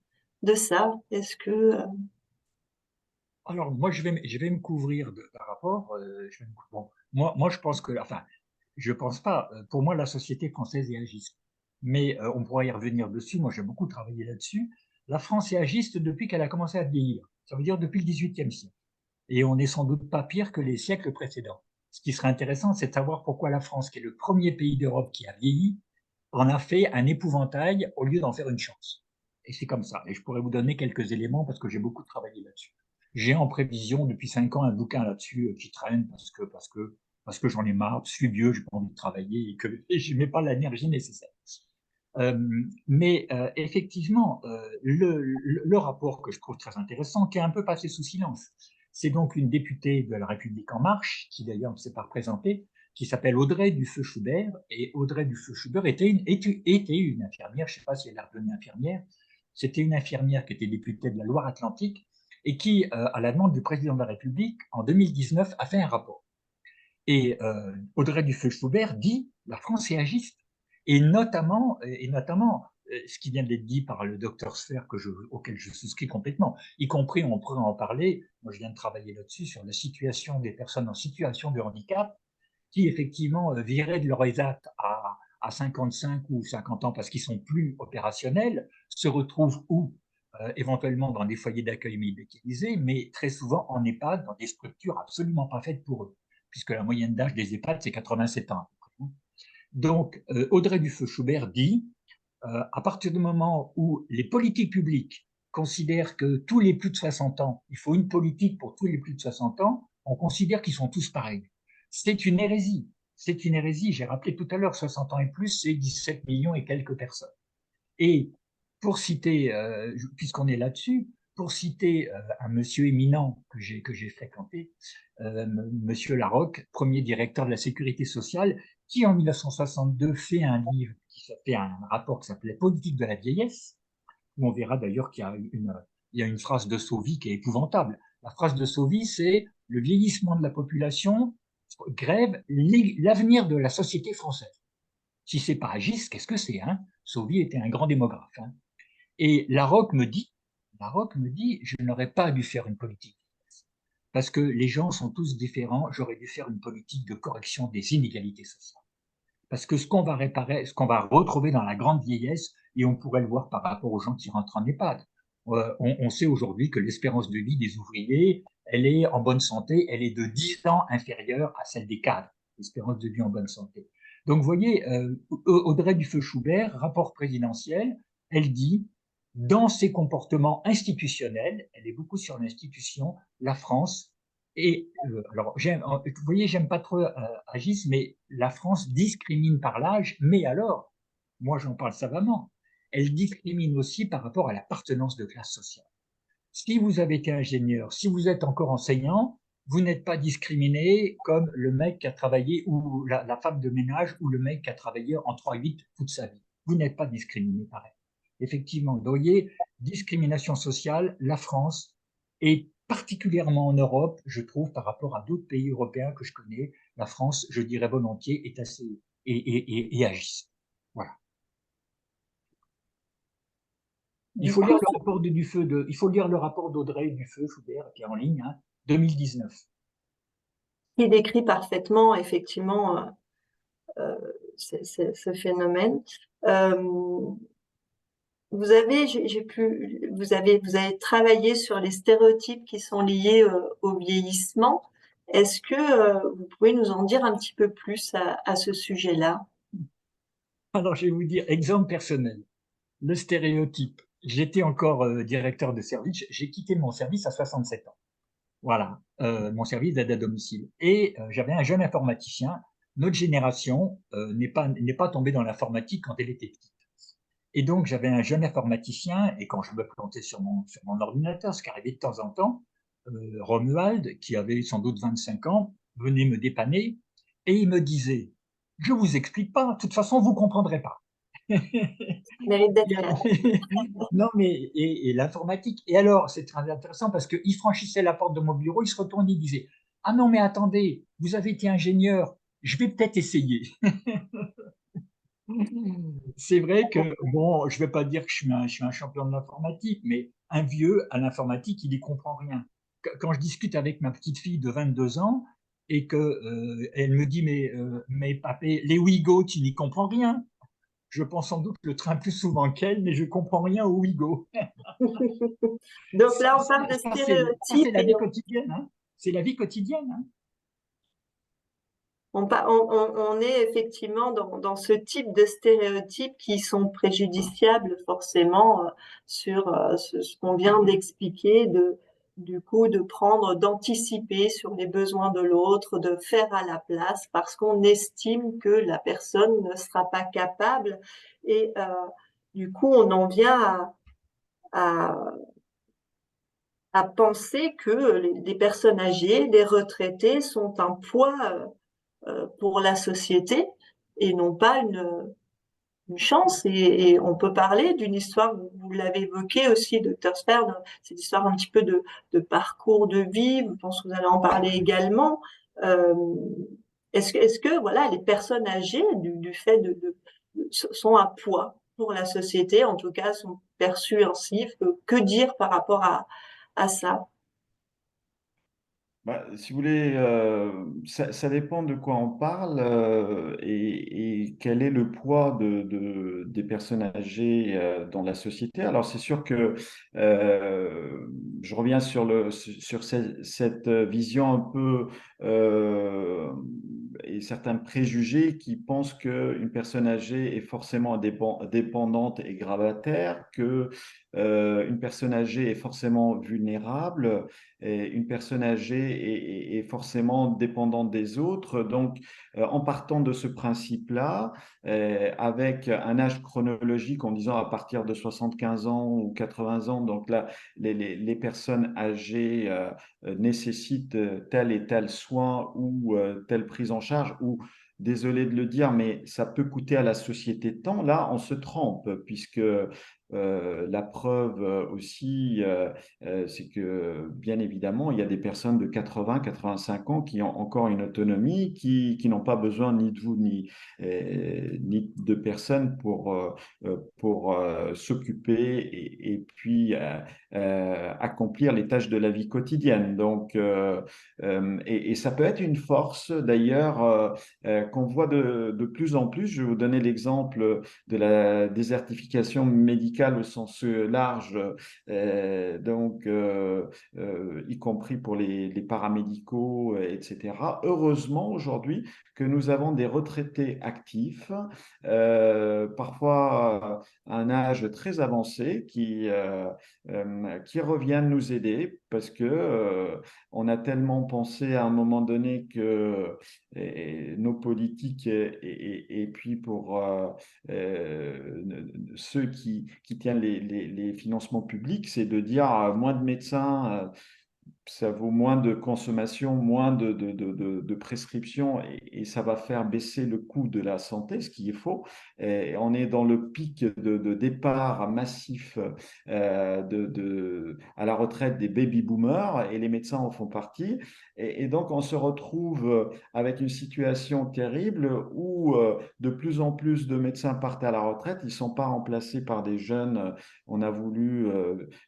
A: ça? Est-ce que
C: Alors, moi, je vais me couvrir d'un rapport. Bon, moi, je pense que, enfin, je pense pas. Pour moi, la société française est agiste. Mais on pourra y revenir dessus. Moi, j'ai beaucoup travaillé là-dessus. La France est agiste depuis qu'elle a commencé à vieillir. Ça veut dire depuis le XVIIIe siècle. Et on n'est sans doute pas pire que les siècles précédents. Ce qui serait intéressant, c'est de savoir pourquoi la France, qui est le premier pays d'Europe qui a vieilli, en a fait un épouvantail au lieu d'en faire une chance. Et c'est comme ça. Et je pourrais vous donner quelques éléments parce que j'ai beaucoup travaillé là-dessus. J'ai en prévision depuis 5 ans un bouquin là-dessus qui traîne parce que j'en ai marre, je suis vieux, j'ai pas envie de travailler et je n'ai pas l'énergie nécessaire. Effectivement, le rapport que je trouve très intéressant, qui est un peu passé sous silence, c'est donc une députée de La République En Marche, qui d'ailleurs ne s'est pas représentée, qui s'appelle Audrey Dufeu-Schubert. Et Audrey Dufeu-Schubert était une infirmière, je ne sais pas si elle est redevenue infirmière, c'était une infirmière qui était députée de la Loire-Atlantique et qui, à la demande du président de la République, en 2019, a fait un rapport. Et Audrey Dufeu-Schubert dit « la France est agiste ». Et notamment ce qui vient d'être dit par le docteur Sfer, auquel je souscris complètement, y compris, on pourrait en parler, moi je viens de travailler là-dessus, sur la situation des personnes en situation de handicap, qui effectivement viraient de leur ESAT à 55 ou 50 ans parce qu'ils sont plus opérationnels, se retrouvent où éventuellement dans des foyers d'accueil médicalisés, mais très souvent en EHPAD, dans des structures absolument pas faites pour eux, puisque la moyenne d'âge des EHPAD, c'est 87 ans. Donc, Audrey Dufeu-Schubert dit, à partir du moment où les politiques publiques considèrent que tous les plus de 60 ans, il faut une politique pour tous les plus de 60 ans, on considère qu'ils sont tous pareils. C'est une hérésie. C'est une hérésie. J'ai rappelé tout à l'heure, 60 ans et plus, c'est 17 millions et quelques personnes. Et pour citer, puisqu'on est là-dessus, pour citer un monsieur éminent que j'ai fréquenté, monsieur Larocque, premier directeur de la Sécurité sociale, qui en 1962 fait un livre, fait un rapport qui s'appelait Politique de la vieillesse, où on verra d'ailleurs qu'il y a une phrase de Sauvy qui est épouvantable. La phrase de Sauvy, c'est « Le vieillissement de la population grève l'avenir de la société française ». Si c'est pas agiste, qu'est-ce que c'est, hein? Sauvy était un grand démographe. Hein. Et Larocque me dit, je n'aurais pas dû faire une politique parce que les gens sont tous différents. J'aurais dû faire une politique de correction des inégalités sociales. Parce que ce qu'on va réparer, ce qu'on va retrouver dans la grande vieillesse, et on pourrait le voir par rapport aux gens qui rentrent en EHPAD. On sait aujourd'hui que l'espérance de vie des ouvriers, elle est en bonne santé, elle est de 10 ans inférieure à celle des cadres. espérance de vie en bonne santé. Donc, vous voyez, Audrey Dufeu-Schubert, rapport présidentiel, elle dit, dans ses comportements institutionnels, elle est beaucoup sur l'institution, la France, et alors, vous voyez, j'aime pas trop Agis, mais la France discrimine par l'âge, mais alors, moi j'en parle savamment, elle discrimine aussi par rapport à l'appartenance de classe sociale. Si vous avez été ingénieur, si vous êtes encore enseignant, vous n'êtes pas discriminé comme le mec qui a travaillé, ou la femme de ménage, ou le mec qui a travaillé en 3-8 toute sa vie. Vous n'êtes pas discriminé pareil. Effectivement, vous voyez, discrimination sociale, la France, et particulièrement en Europe, je trouve, par rapport à d'autres pays européens que je connais, la France, je dirais volontiers, est assez, et agisse. Voilà. Il faut lire le rapport il faut lire le rapport d'Audrey Dufeu-Schubert qui est en ligne, 2019.
A: Il décrit parfaitement, effectivement, ce phénomène. Vous avez travaillé sur les stéréotypes qui sont liés au vieillissement. Est-ce que vous pouvez nous en dire un petit peu plus à ce sujet-là?
C: Alors, je vais vous dire, exemple personnel, le stéréotype. J'étais encore directeur de service, j'ai quitté mon service à 67 ans. Voilà, mon service d'aide à domicile. Et j'avais un jeune informaticien. Notre génération n'est pas tombée dans l'informatique quand elle était petite. Et donc, j'avais un jeune informaticien, et quand je me plantais sur mon ordinateur, ce qui arrivait de temps en temps, Romuald, qui avait sans doute 25 ans, venait me dépanner, et il me disait, je vous explique pas, de toute façon, vous comprendrez pas.
A: Mérite d'être
C: Non, mais et l'informatique. Et alors, c'est très intéressant parce qu'il franchissait la porte de mon bureau, il se retournait, il disait, ah non, mais attendez, vous avez été ingénieur, je vais peut-être essayer. C'est vrai que, bon, je vais pas dire que je suis un champion de l'informatique, mais un vieux à l'informatique, il n'y comprend rien. Quand je discute avec ma petite fille de 22 ans et que elle me dit, mais papé, les Ouigo, tu n'y comprends rien. Je prends sans doute le train plus souvent qu'elle, mais je comprends rien au Ouigo.
A: Donc là, on parle de
C: C'est
A: stéréotypes
C: la
A: et
C: vie quotidienne. Hein. C'est la vie quotidienne. Hein.
A: on est effectivement dans ce type de stéréotypes qui sont préjudiciables forcément sur ce qu'on vient d'expliquer, du coup d'anticiper sur les besoins de l'autre, de faire à la place parce qu'on estime que la personne ne sera pas capable et du coup on en vient à, à penser que les personnes âgées, les retraités sont un poids pour la société et non pas une chance. Et on peut parler d'une histoire, vous l'avez évoqué aussi, Dr. Sperd, cette histoire un petit peu de parcours de vie, je pense que vous allez en parler également. Euh, est-ce que voilà, les personnes âgées, du fait sont un poids pour la société, en tout cas, sont perçues ainsi? Que dire par rapport à ça?
B: Bah, si vous voulez, ça dépend de quoi on parle et quel est le poids des personnes âgées dans la société. Alors c'est sûr que je reviens sur cette vision un peu et certains préjugés qui pensent qu'une personne âgée est forcément dépendante et gravataire, que une personne âgée est forcément vulnérable. Et une personne âgée est forcément dépendante des autres. Donc, en partant de ce principe-là, avec un âge chronologique en disant à partir de 75 ans ou 80 ans, donc là, les personnes âgées nécessitent tel et tel soin ou telle prise en charge, ou désolé de le dire, mais ça peut coûter à la société tant. Là, on se trompe, puisque la preuve aussi, c'est que bien évidemment, il y a des personnes de 80, 85 ans qui ont encore une autonomie, qui n'ont pas besoin ni de vous ni de personnes pour s'occuper et puis accomplir les tâches de la vie quotidienne. Donc, et ça peut être une force d'ailleurs qu'on voit de plus en plus. Je vais vous donner l'exemple de la désertification médicale médical au sens large, donc y compris pour les paramédicaux, etc. Heureusement aujourd'hui que nous avons des retraités actifs, parfois à un âge très avancé, qui reviennent nous aider parce que on a tellement pensé à un moment donné que nos politiques et puis pour ceux qui tiennent les financements publics, c'est de dire moins de médecins, ça vaut moins de consommation, moins de prescriptions et ça va faire baisser le coût de la santé, ce qui est faux. Et on est dans le pic de départ massif à la retraite des baby-boomers et les médecins en font partie. Et donc on se retrouve avec une situation terrible où de plus en plus de médecins partent à la retraite. Ils ne sont pas remplacés par des jeunes. On a voulu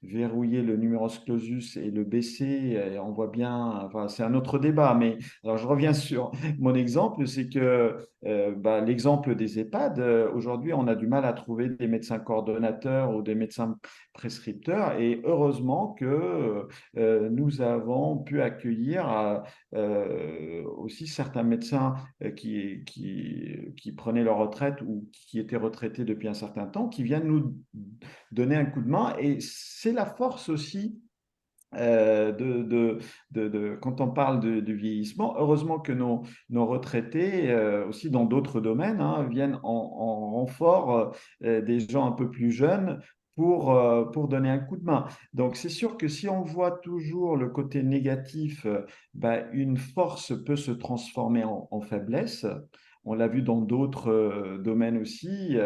B: verrouiller le numerus clausus et le baisser. Et on voit bien, enfin, c'est un autre débat, mais alors je reviens sur mon exemple, c'est que l'exemple des EHPAD, aujourd'hui on a du mal à trouver des médecins coordonnateurs ou des médecins prescripteurs et heureusement que nous avons pu accueillir aussi certains médecins qui prenaient leur retraite ou qui étaient retraités depuis un certain temps, qui viennent nous donner un coup de main et c'est la force aussi quand on parle du vieillissement, heureusement que nos retraités, aussi dans d'autres domaines, hein, viennent en renfort des gens un peu plus jeunes pour donner un coup de main. Donc c'est sûr que si on voit toujours le côté négatif, une force peut se transformer en faiblesse. On l'a vu dans d'autres domaines aussi,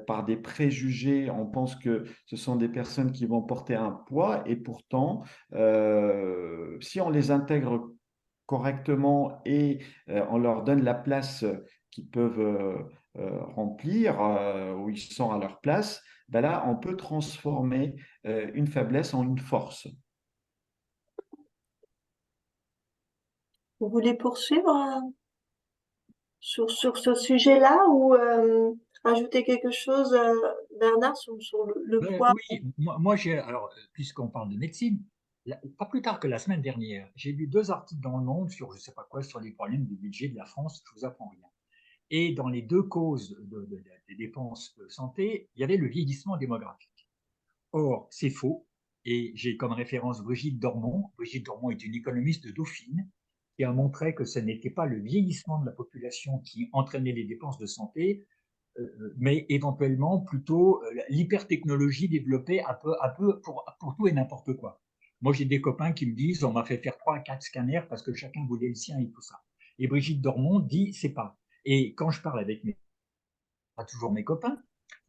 B: par des préjugés, on pense que ce sont des personnes qui vont porter un poids et pourtant, si on les intègre correctement et on leur donne la place qu'ils peuvent remplir, où ils sont à leur place, ben là, on peut transformer une faiblesse en une force.
A: Vous voulez poursuivre sur ce sujet-là ou ajouter quelque chose, Bernard, sur le poids?
C: Oui, moi alors, puisqu'on parle de médecine, pas plus tard que la semaine dernière, j'ai lu 2 articles dans Le Monde sur, je ne sais pas quoi, sur les problèmes du budget de la France, je vous apprends rien. Et dans les 2 causes des dépenses de santé, il y avait le vieillissement démographique. Or, c'est faux. Et j'ai comme référence Brigitte Dormont. Brigitte Dormont est une économiste de Dauphine qui a montré que ce n'était pas le vieillissement de la population qui entraînait les dépenses de santé, mais éventuellement plutôt l'hypertechnologie développée un peu pour tout et n'importe quoi. Moi, j'ai des copains qui me disent on m'a fait faire 3 à 4 scanners parce que chacun voulait le sien et tout ça. Et Brigitte Dormont dit c'est pas. Et quand je parle avec pas toujours mes copains,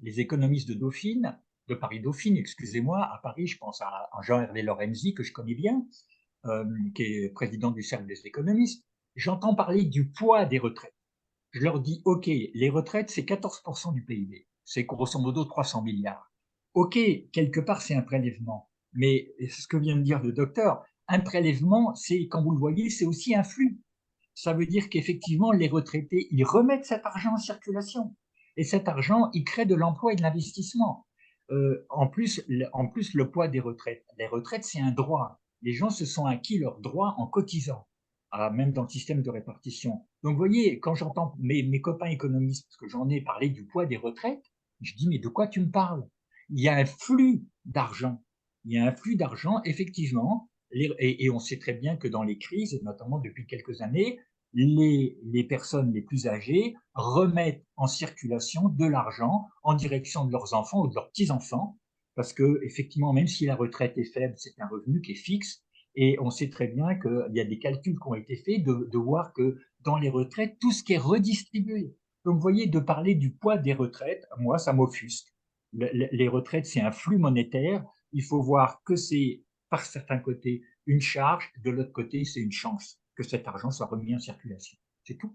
C: les économistes de Dauphine, de Paris-Dauphine, excusez-moi, à Paris, je pense à Jean-Hervé Lorenzi, que je connais bien, qui est président du Cercle des économistes, j'entends parler du poids des retraites. Je leur dis, OK, les retraites, c'est 14% du PIB. C'est grosso modo 300 milliards. OK, quelque part, c'est un prélèvement. Mais ce que vient de dire le docteur, un prélèvement, c'est, quand vous le voyez, c'est aussi un flux. Ça veut dire qu'effectivement, les retraités, ils remettent cet argent en circulation. Et cet argent, il crée de l'emploi et de l'investissement. En plus, le poids des retraites. Les retraites, c'est un droit. Les gens se sont acquis leurs droits en cotisant, même dans le système de répartition. Donc, vous voyez, quand j'entends mes copains économistes, parce que j'en ai parlé du poids des retraites, je dis, mais de quoi tu me parles? Il y a un flux d'argent. Il y a un flux d'argent, effectivement, et on sait très bien que dans les crises, notamment depuis quelques années, les personnes les plus âgées remettent en circulation de l'argent en direction de leurs enfants ou de leurs petits-enfants, parce que effectivement, même si la retraite est faible, c'est un revenu qui est fixe, et on sait très bien qu'il y a des calculs qui ont été faits de voir que dans les retraites, tout ce qui est redistribué. Donc, vous voyez, de parler du poids des retraites, moi, ça m'offusque. Les retraites, c'est un flux monétaire. Il faut voir que c'est par certains côtés une charge, de l'autre côté, c'est une chance que cet argent soit remis en circulation. C'est tout.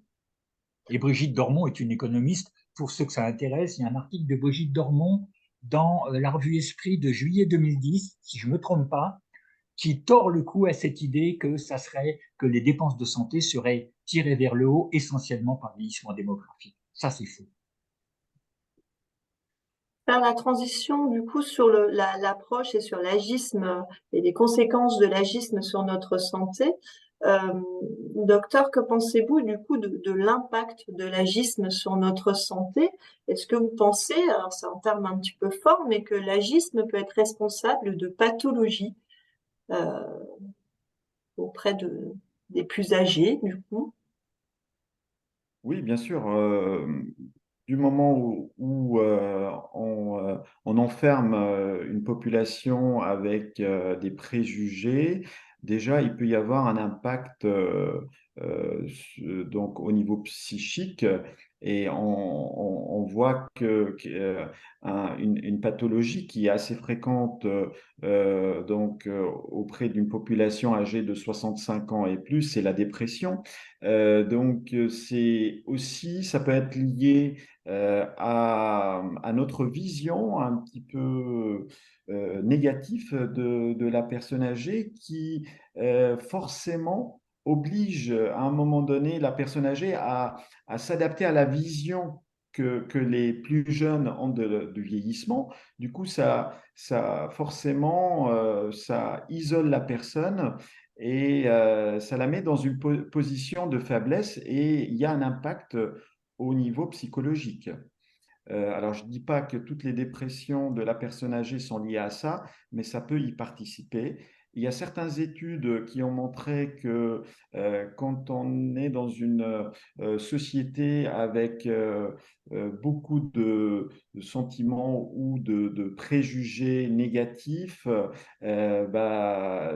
C: Et Brigitte Dormont est une économiste. Pour ceux que ça intéresse, il y a un article de Brigitte Dormont dans la revue Esprit de juillet 2010, si je ne me trompe pas, qui tord le cou à cette idée que les dépenses de santé seraient tirées vers le haut essentiellement par le vieillissement démographique. Ça, c'est faux.
A: faire la transition du coup sur l'approche et sur l'agisme et les conséquences de l'agisme sur notre santé. Euh, Docteur, que pensez-vous du coup de l'impact de l'agisme sur notre santé? Est-ce que vous pensez, alors c'est un terme un petit peu fort, mais que l'agisme peut être responsable de pathologies euh, auprès des plus âgés du coup?
B: Oui, bien sûr. Du moment où on enferme une population avec des préjugés, déjà, il peut y avoir un impact donc au niveau psychique et on voit une pathologie qui est assez fréquente auprès d'une population âgée de 65 ans et plus, c'est la dépression. C'est aussi, ça peut être lié à notre vision un petit peu négative de la personne âgée qui forcément oblige à un moment donné la personne âgée à s'adapter à la vision que les plus jeunes ont du vieillissement. Du coup, ça forcément, ça isole la personne et ça la met dans une position de faiblesse et il y a un impact au niveau psychologique. Alors, je ne dis pas que toutes les dépressions de la personne âgée sont liées à ça, mais ça peut y participer. Il y a certaines études qui ont montré que quand on est dans une société avec beaucoup de sentiments ou de préjugés négatifs,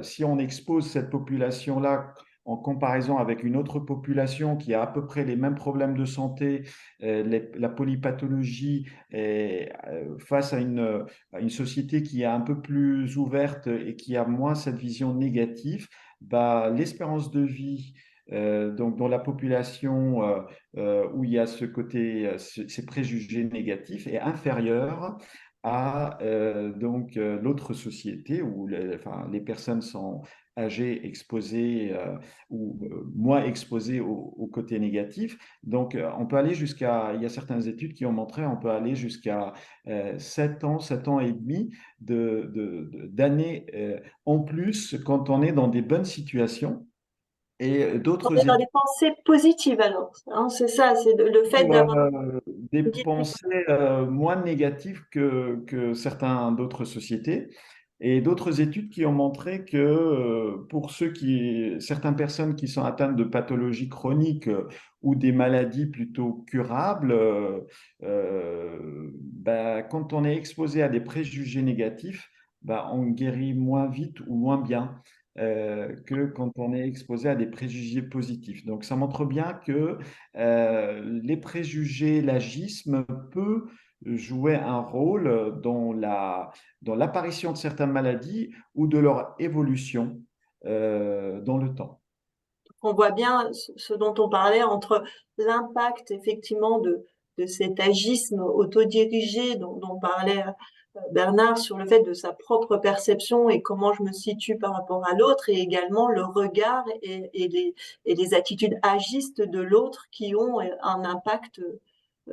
B: si on expose cette population-là en comparaison avec une autre population qui a à peu près les mêmes problèmes de santé, la polypathologie face à une société qui est un peu plus ouverte et qui a moins cette vision négative, l'espérance de vie donc dans la population où il y a ce côté, ces préjugés négatifs est inférieure à l'autre société où les personnes sont âgées, exposées ou moins exposées au côté négatif. Donc, on peut aller il y a certaines études qui ont montré, on peut aller jusqu'à 7 ans, 7 ans et demi d'années en plus quand on est dans des bonnes situations. Et
A: On
B: d'autres
A: est dans
B: études
A: des pensées positives alors, hein, c'est ça, c'est le fait
B: ou
A: d'avoir
B: des
A: une guidée.
B: pensées moins négatives que certaines d'autres sociétés. Et d'autres études qui ont montré que pour certaines personnes qui sont atteintes de pathologies chroniques ou des maladies plutôt curables, quand on est exposé à des préjugés négatifs, on guérit moins vite ou moins bien que quand on est exposé à des préjugés positifs. Donc ça montre bien que les préjugés, l'agisme peut jouer un rôle dans l'apparition de certaines maladies ou de leur évolution dans le temps.
A: On voit bien ce dont on parlait entre l'impact effectivement de cet agisme autodirigé dont parlait Bernard sur le fait de sa propre perception et comment je me situe par rapport à l'autre et également le regard et les attitudes agistes de l'autre qui ont un impact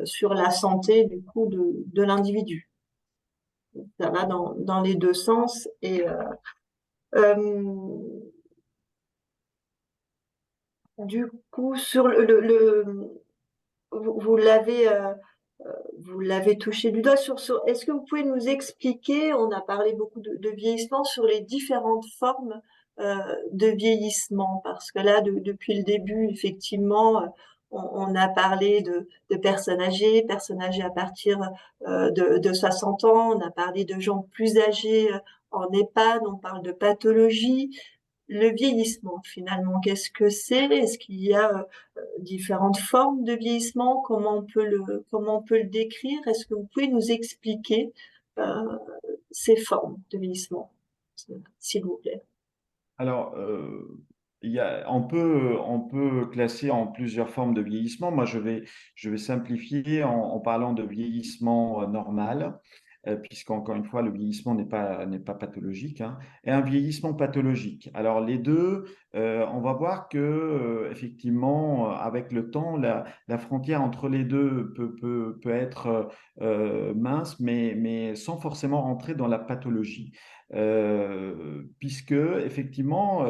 A: sur la santé du coup de l'individu. Ça va dans les deux sens euh, du coup sur vous, vous l'avez touché du doigt est-ce que vous pouvez nous expliquer, on a parlé beaucoup de vieillissement, sur les différentes formes de vieillissement, parce que là, depuis le début, effectivement, on a parlé de personnes âgées à partir de 60 ans, on a parlé de gens plus âgés en EHPAD, on parle de pathologie. Le vieillissement, finalement, qu'est-ce que c'est? Est-ce qu'il y a différentes formes de vieillissement? Comment on peut le décrire? Est-ce que vous pouvez nous expliquer euh, ces formes de vieillissement, s'il vous plaît?
B: Alors, on peut classer en plusieurs formes de vieillissement. Moi, je vais simplifier en parlant de vieillissement normal. puisqu'encore une fois, le vieillissement n'est pas pathologique, hein, et un vieillissement pathologique. Alors les deux, on va voir que effectivement, avec le temps, la frontière entre les deux peut être mince, mais sans forcément rentrer dans la pathologie. Puisque effectivement,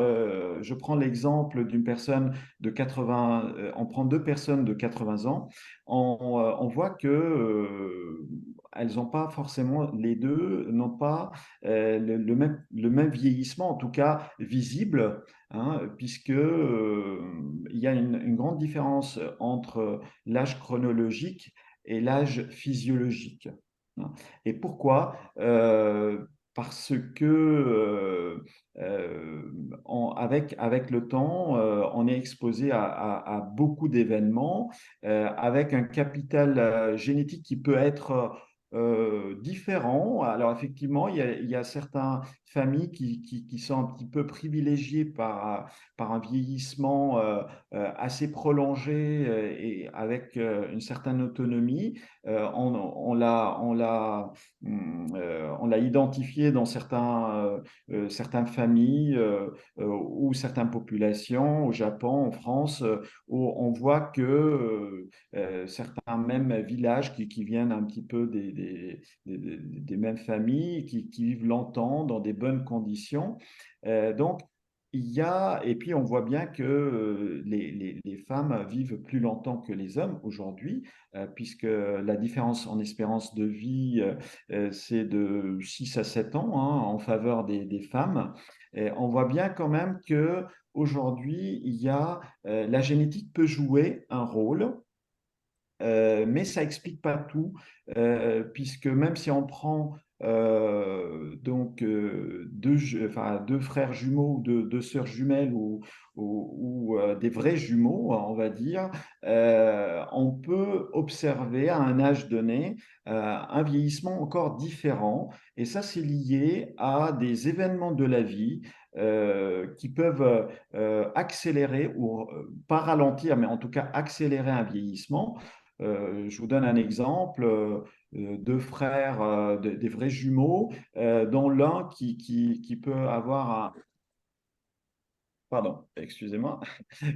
B: je prends l'exemple d'une personne de 80, on prend deux personnes de 80 ans, on voit que elles n'ont pas forcément, les deux n'ont pas le même vieillissement, en tout cas visible, hein, puisque il y a une grande différence entre l'âge chronologique et l'âge physiologique, hein. Et pourquoi? Parce que avec le temps, on est exposé à beaucoup d'événements avec un capital génétique qui peut être différent. Alors effectivement, il y a certaines familles qui sont un petit peu privilégiées par un vieillissement assez prolongé et avec une certaine autonomie. On l'a identifié dans certaines familles ou certaines populations au Japon, en France, où on voit que certains mêmes villages qui viennent un petit peu des mêmes familles, qui vivent longtemps dans des bonnes conditions. Donc, et puis on voit bien que les femmes vivent plus longtemps que les hommes aujourd'hui, puisque la différence en espérance de vie, c'est de 6 à 7 ans, hein, en faveur des femmes. Et on voit bien quand même que aujourd'hui, la génétique peut jouer un rôle. Mais ça explique pas tout, puisque même si on prend donc enfin, deux frères jumeaux ou deux sœurs jumelles ou des vrais jumeaux, on va dire, on peut observer à un âge donné un vieillissement encore différent. Et ça, c'est lié à des événements de la vie qui peuvent accélérer ou pas ralentir, mais en tout cas accélérer un vieillissement. Je vous donne un exemple, deux frères, des vrais jumeaux, dont l'un qui peut avoir pardon, excusez-moi,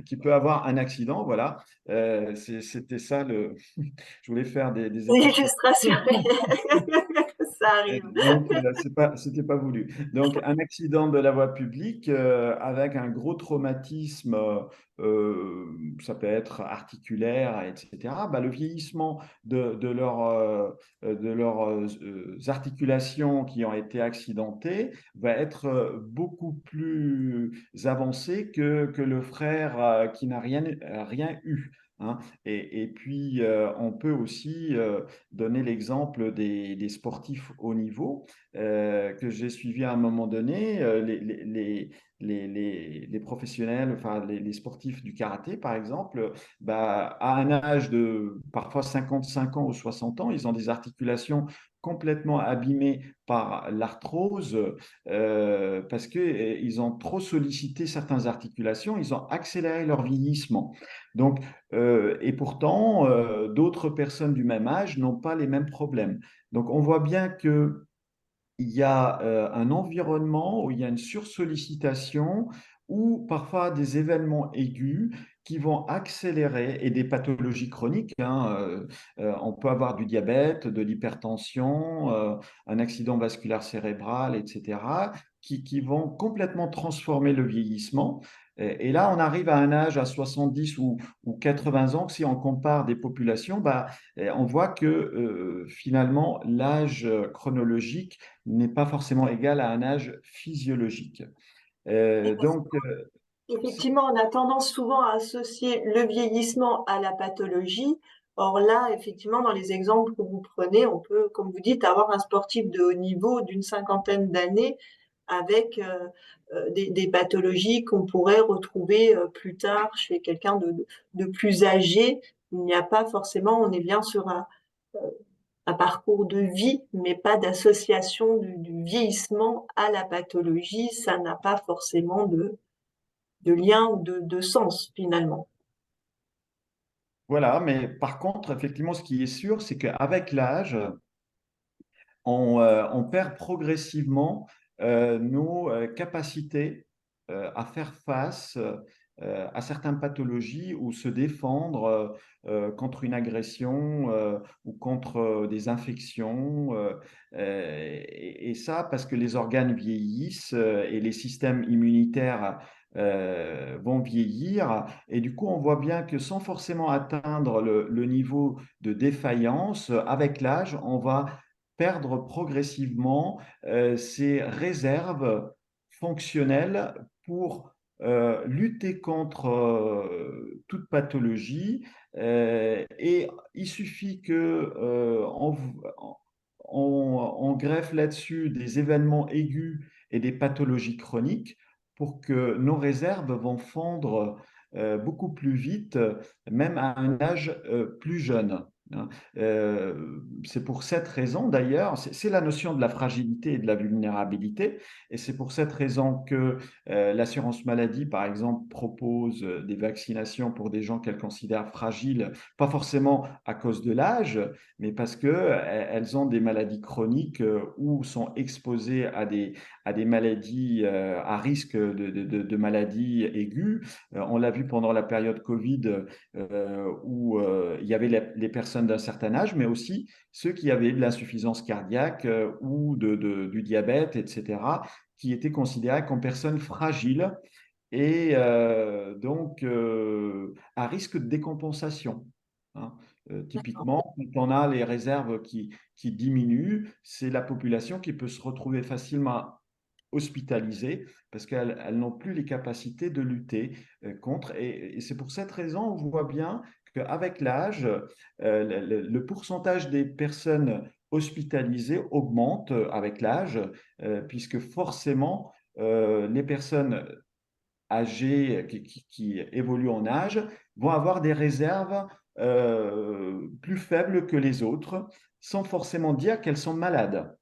B: qui peut avoir un accident, voilà. C'était ça je voulais faire des effets.
A: L'illustration, ça arrive.
B: Donc, c'était pas voulu. Donc, un accident de la voie publique avec un gros traumatisme, ça peut être articulaire, etc. Bah, le vieillissement de leurs articulations qui ont été accidentées va être beaucoup plus avancé que le frère qui n'a rien eu, hein. Et puis, on peut aussi donner l'exemple des sportifs haut niveau que j'ai suivi à un moment donné, les professionnels, enfin les sportifs du karaté par exemple, bah, à un âge de parfois 55 ans ou 60 ans, ils ont des articulations complètement abîmées par l'arthrose parce qu'ils ont trop sollicité certaines articulations, ils ont accéléré leur vieillissement. Donc, et pourtant, d'autres personnes du même âge n'ont pas les mêmes problèmes. Donc, on voit bien que il y a un environnement où il y a une sursollicitation ou parfois des événements aigus qui vont accélérer et des pathologies chroniques, hein, on peut avoir du diabète, de l'hypertension, un accident vasculaire cérébral, etc., qui vont complètement transformer le vieillissement. Et là, on arrive à un âge à 70 ou 80 ans, que si on compare des populations, bah, on voit que finalement, l'âge chronologique n'est pas forcément égal à un âge physiologique. Donc,
A: Effectivement, on a tendance souvent à associer le vieillissement à la pathologie. Or là, effectivement, dans les exemples que vous prenez, on peut, comme vous dites, avoir un sportif de haut niveau d'une cinquantaine d'années avec des pathologies qu'on pourrait retrouver plus tard chez quelqu'un de plus âgé. Il n'y a pas forcément, on est bien sur un parcours de vie, mais pas d'association du vieillissement à la pathologie. Ça n'a pas forcément de lien ou de sens finalement.
B: voilà, mais par contre, effectivement, ce qui est sûr, c'est qu'avec l'âge, on perd progressivement nos capacités à faire face à certaines pathologies ou se défendre contre une agression ou contre des infections. Et ça, parce que les organes vieillissent et les systèmes immunitaires vont vieillir. Et du coup, on voit bien que sans forcément atteindre le niveau de défaillance, avec l'âge, on va perdre progressivement ces réserves fonctionnelles pour lutter contre toute pathologie. Et il suffit que on greffe là-dessus des événements aigus et des pathologies chroniques pour que nos réserves vont fondre beaucoup plus vite, même à un âge plus jeune, hein. C'est pour cette raison d'ailleurs, c'est la notion de la fragilité et de la vulnérabilité, et c'est pour cette raison que l'assurance maladie, par exemple, propose des vaccinations pour des gens qu'elle considère fragiles, pas forcément à cause de l'âge, mais parce qu'elles ont des maladies chroniques ou sont exposées à des maladies à risque de maladies aiguës. On l'a vu pendant la période Covid où il y avait les personnes d'un certain âge, mais aussi ceux qui avaient de l'insuffisance cardiaque ou du diabète, etc., qui étaient considérés comme personnes fragiles et donc à risque de décompensation, hein. Typiquement, quand on a les réserves qui diminuent, c'est la population qui peut se retrouver facilement hospitalisées parce qu'elles n'ont plus les capacités de lutter contre. Et c'est pour cette raison, on voit bien qu'avec l'âge, le pourcentage des personnes hospitalisées augmente avec l'âge, puisque forcément, les personnes âgées qui évoluent en âge vont avoir des réserves plus faibles que les autres, sans forcément dire qu'elles sont malades.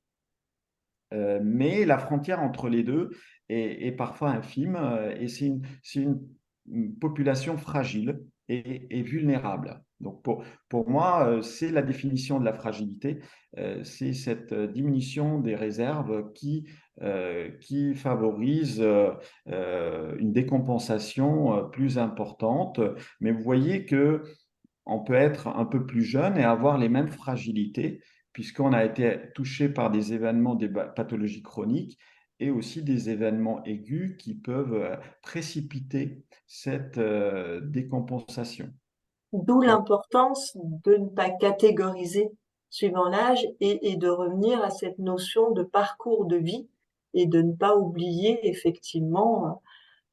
B: Mais la frontière entre les deux est parfois infime et c'est une population fragile et vulnérable. Donc pour moi, c'est la définition de la fragilité, c'est cette diminution des réserves qui favorise une décompensation plus importante. Mais vous voyez que on peut être un peu plus jeune et avoir les mêmes fragilités, puisqu'on a été touché par des événements, des pathologies chroniques et aussi des événements aigus qui peuvent précipiter cette décompensation.
A: D'où
B: Donc,
A: l'importance de ne pas catégoriser suivant l'âge et de revenir à cette notion de parcours de vie et de ne pas oublier effectivement,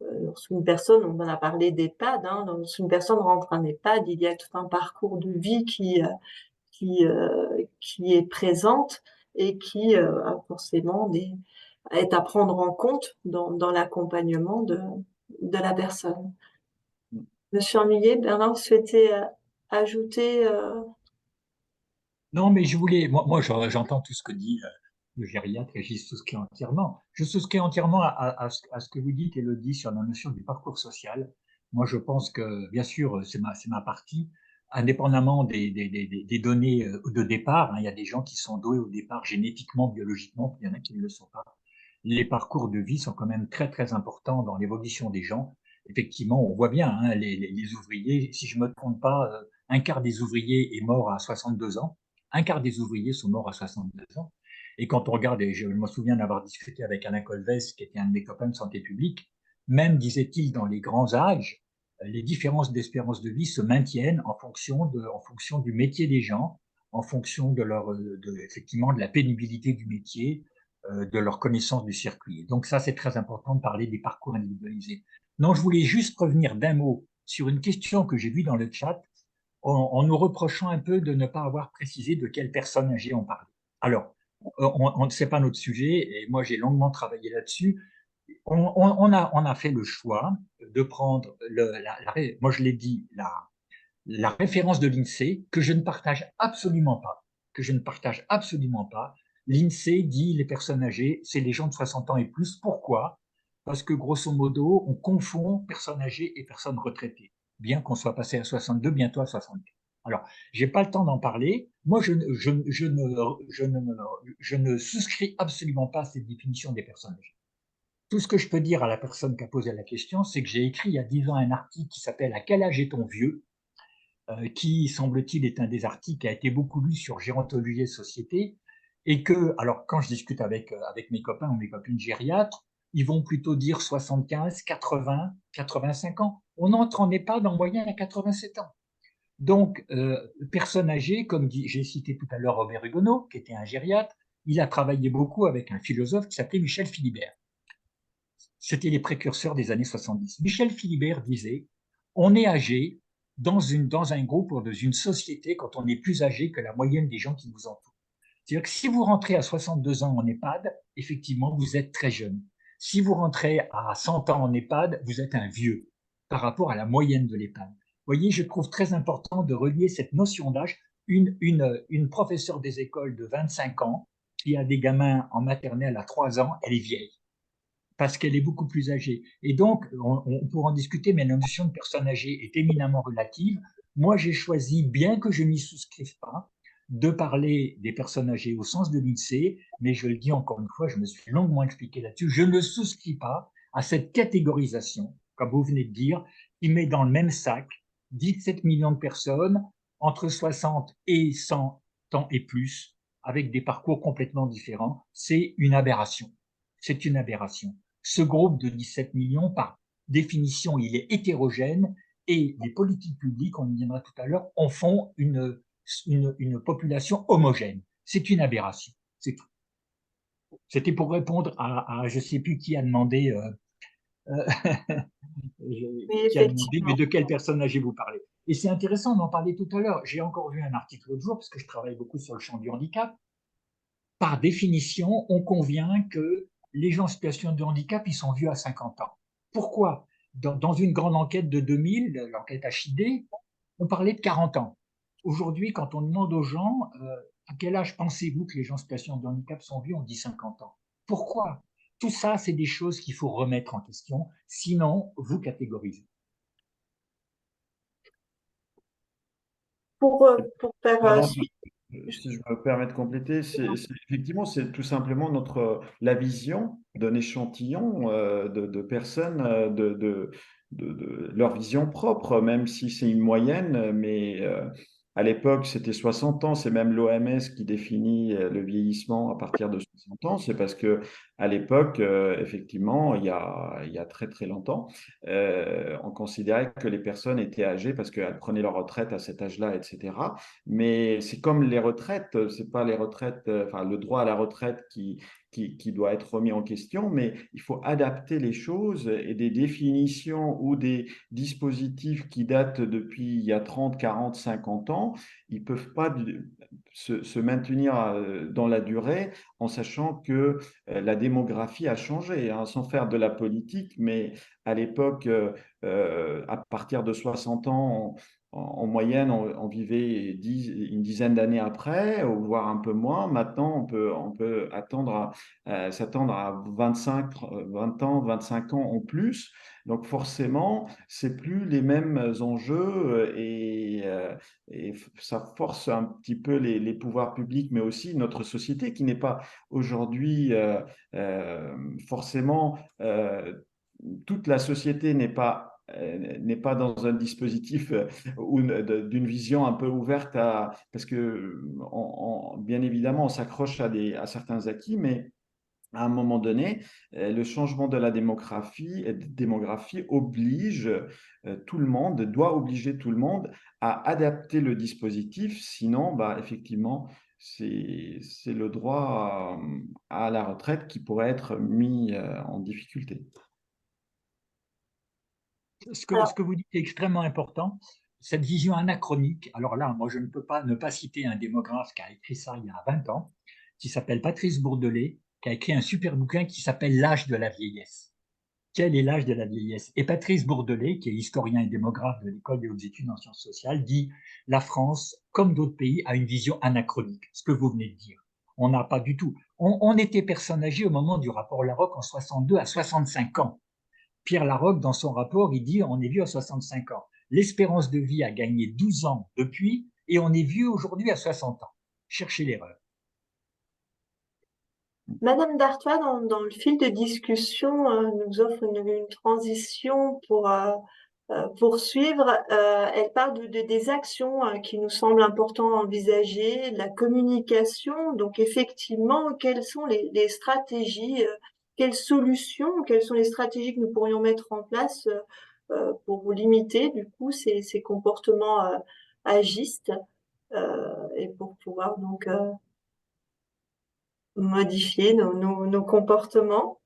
A: lorsqu'une personne, on en a parlé d'EHPAD, hein, lorsqu'une personne rentre en EHPAD, il y a tout un parcours de vie qui est présente et qui a forcément est à prendre en compte dans l'accompagnement de la personne. Je me suis ennuyée. Bernard, vous souhaitez ajouter
C: Non, mais je voulais, moi j'entends tout ce que dit le gériatre et j'y souscris entièrement. Je souscris entièrement à ce que vous dites, Élodie, sur la notion du parcours social. Moi, je pense que, bien sûr, c'est ma partie, indépendamment des données de départ, hein, il y a des gens qui sont doués au départ génétiquement, biologiquement, puis il y en a qui ne le sont pas. Les parcours de vie sont quand même très, très importants dans l'évolution des gens. Effectivement, on voit bien, hein, les ouvriers, si je me trompe pas, un quart des ouvriers est mort à 62 ans. Un quart des ouvriers sont morts à 62 ans. Et quand on regarde, et je me souviens d'avoir discuté avec Alain Colvès, qui était un de mes copains de santé publique, même, disait-il, dans les grands âges, les différences d'espérance de vie se maintiennent en fonction du métier des gens, en fonction effectivement, de la pénibilité du métier, de leur connaissance du circuit. Donc ça, c'est très important de parler des parcours individualisés. Non, je voulais juste revenir d'un mot sur une question que j'ai vue dans le chat, en nous reprochant un peu de ne pas avoir précisé de quelle personne âgée on parlait. Alors, on ne sait pas notre sujet, et moi j'ai longuement travaillé là-dessus. On a fait le choix de prendre, moi je l'ai dit, la référence de l'INSEE, que je ne partage absolument pas, que je ne partage absolument pas. L'INSEE dit les personnes âgées, c'est les gens de 60 ans et plus. Pourquoi? Parce que grosso modo, on confond personnes âgées et personnes retraitées, bien qu'on soit passé à 62, bientôt à 64. Alors, j'ai pas le temps d'en parler. Moi, je ne souscris absolument pas à cette définition des personnes âgées. Tout ce que je peux dire à la personne qui a posé la question, c'est que j'ai écrit il y a 10 ans un article qui s'appelle À quel âge est-on vieux? Qui, semble-t-il, est un des articles qui a été beaucoup lu sur gérontologie et société, et que, alors quand je discute avec mes copains ou mes copines gériatres, ils vont plutôt dire 75, 80, 85 ans. On entre en EHPAD en moyenne à 87 ans. Donc, personne âgée, comme j'ai cité tout à l'heure Robert Hugonot, qui était un gériatre, il a travaillé beaucoup avec un philosophe qui s'appelait Michel Philibert. C'était les précurseurs des années 70. Michel Philibert disait, on est âgé dans un groupe ou dans une société quand on est plus âgé que la moyenne des gens qui vous entourent. C'est-à-dire que si vous rentrez à 62 ans en EHPAD, effectivement, vous êtes très jeune. Si vous rentrez à 100 ans en EHPAD, vous êtes un vieux par rapport à la moyenne de l'EHPAD. Vous voyez, je trouve très important de relier cette notion d'âge. Une professeure des écoles de 25 ans qui a des gamins en maternelle à 3 ans, elle est vieille parce qu'elle est beaucoup plus âgée. Et donc, on pourra en discuter, mais la notion de personne âgée est éminemment relative. Moi, j'ai choisi, bien que je n'y souscrive pas, de parler des personnes âgées au sens de l'INSEE, mais je le dis encore une fois, je me suis longuement expliqué là-dessus, je ne souscris pas à cette catégorisation, comme vous venez de dire, qui met dans le même sac 17 millions de personnes entre 60 et 100 ans et plus, avec des parcours complètement différents. C'est une aberration. C'est une aberration. Ce groupe de 17 millions, par définition, il est hétérogène et les politiques publiques, on y viendra tout à l'heure, en font une population homogène. C'est une aberration. C'est tout. C'était pour répondre à je ne sais plus qui a demandé,
A: Oui,
C: qui a demandé, mais
A: effectivement.
C: de quelle personne âgée vous parlez. Et c'est intéressant d'en parler tout à l'heure. J'ai encore vu un article l'autre jour, parce que je travaille beaucoup sur le champ du handicap. Par définition, on convient que les gens en situation de handicap, ils sont vieux à 50 ans. Pourquoi? Dans une grande enquête de 2000, l'enquête HID, on parlait de 40 ans. Aujourd'hui, quand on demande aux gens à quel âge pensez-vous que les gens en situation de handicap sont vieux, on dit 50 ans. Pourquoi? Tout ça, c'est des choses qu'il faut remettre en question, sinon vous catégorisez.
A: Pour faire
B: Pardon,
A: suite.
B: si je me permets de compléter, effectivement, c'est tout simplement la vision d'un échantillon de personnes, de leur vision propre, même si c'est une moyenne, mais à l'époque, c'était 60 ans, c'est même l'OMS qui définit le vieillissement à partir de 60 ans, c'est parce que à l'époque, effectivement, il y a très très longtemps, on considérait que les personnes étaient âgées parce qu'elles prenaient leur retraite à cet âge-là, etc. Mais c'est comme les retraites, c'est pas les retraites, enfin le droit à la retraite qui doit être remis en question, mais il faut adapter les choses et des définitions ou des dispositifs qui datent depuis il y a 30, 40, 50 ans, ils peuvent pas se maintenir dans la durée en sachant que la démographie a changé, hein, sans faire de la politique, mais à l'époque, à partir de 60 ans, en moyenne, on vivait une dizaine d'années après, ou voire un peu moins. Maintenant, on peut s'attendre à 25, 20 ans, 25 ans en plus. Donc forcément, c'est plus les mêmes enjeux et ça force un petit peu les pouvoirs publics, mais aussi notre société qui n'est pas aujourd'hui forcément toute la société n'est pas dans un dispositif ou d'une vision un peu ouverte parce que bien évidemment on s'accroche à certains acquis, mais à un moment donné, le changement de la démographie oblige tout le monde, doit obliger tout le monde à adapter le dispositif, sinon, bah, effectivement, c'est le droit à la retraite qui pourrait être mis en difficulté.
C: Ce que vous dites est extrêmement important. Cette vision anachronique, alors là, moi, je ne peux pas ne pas citer un démographe qui a écrit ça il y a 20 ans, qui s'appelle Patrice Bourdelais, qui a écrit un super bouquin qui s'appelle L'âge de la vieillesse. Quel est l'âge de la vieillesse? Et Patrice Bourdelais, qui est historien et démographe de l'École des hautes études en sciences sociales, dit la France, comme d'autres pays, a une vision anachronique, ce que vous venez de dire. On n'a pas du tout. On était personne âgée au moment du rapport Larocque en 62 à 65 ans. Pierre Larocque, dans son rapport, il dit on est vieux à 65 ans. L'espérance de vie a gagné 12 ans depuis, et on est vieux aujourd'hui à 60 ans. Cherchez l'erreur.
A: Madame Dartois, dans le fil de discussion, nous offre une transition pour poursuivre. Elle parle des actions qui nous semblent importantes à envisager, la communication. Donc effectivement, quelles sont les stratégies, quelles solutions, quelles sont les stratégies que nous pourrions mettre en place pour limiter du coup ces comportements agistes et pour pouvoir donc modifier nos comportements.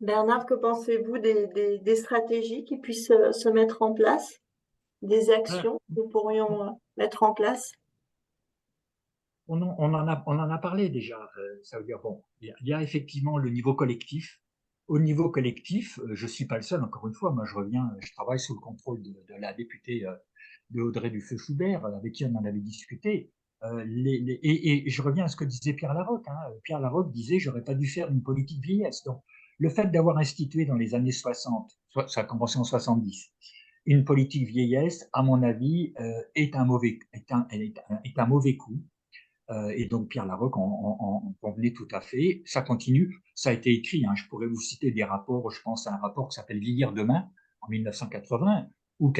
A: Bernard, que pensez-vous des stratégies qui puissent se mettre en place, des actions que nous pourrions mettre en place?
C: On en a parlé déjà. Ça veut dire, bon, il y a effectivement le niveau collectif. Au niveau collectif, je ne suis pas le seul, encore une fois. Moi, je travaille sous le contrôle de la députée de Audrey Dufeu-Schubert, avec qui on en avait discuté. Et je reviens à ce que disait Pierre Laroque. Hein. Pierre Laroque disait, j'aurais pas dû faire une politique vieillesse. Donc, le fait d'avoir institué dans les années 60, ça a commencé en 70, une politique vieillesse, à mon avis, est un mauvais coup. Et donc Pierre Laroque en convenait tout à fait. Ça continue, ça a été écrit. Hein. Je pourrais vous citer des rapports. Je pense à un rapport qui s'appelle Vieillir demain en 1980, où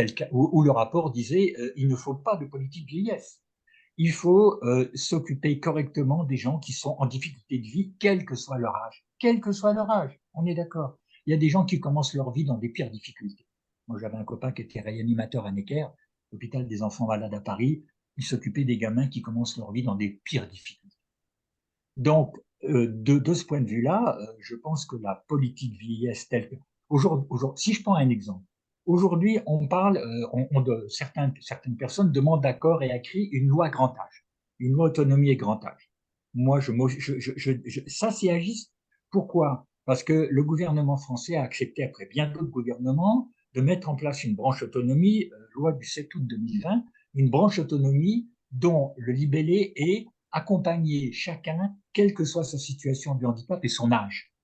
C: le rapport disait il ne faut pas de politique vieillesse. Il faut s'occuper correctement des gens qui sont en difficulté de vie, quel que soit leur âge. Quel que soit leur âge, on est d'accord. Il y a des gens qui commencent leur vie dans des pires difficultés. Moi, j'avais un copain qui était réanimateur à Necker, l'hôpital des enfants malades à Paris. Il s'occupait des gamins qui commencent leur vie dans des pires difficultés. Donc, de ce point de vue-là, je pense que la politique vieillesse telle que... si je prends un exemple, aujourd'hui, on parle, certaines personnes demandent d'accord et écrit une loi grand âge, une loi autonomie et grand âge. Moi, ça, c'est agiste. Pourquoi? Parce que le gouvernement français a accepté, après bien d'autres gouvernements, de mettre en place une branche autonomie, loi du 7 août 2020, une branche autonomie dont le libellé est accompagner chacun, quelle que soit sa situation de handicap et son âge.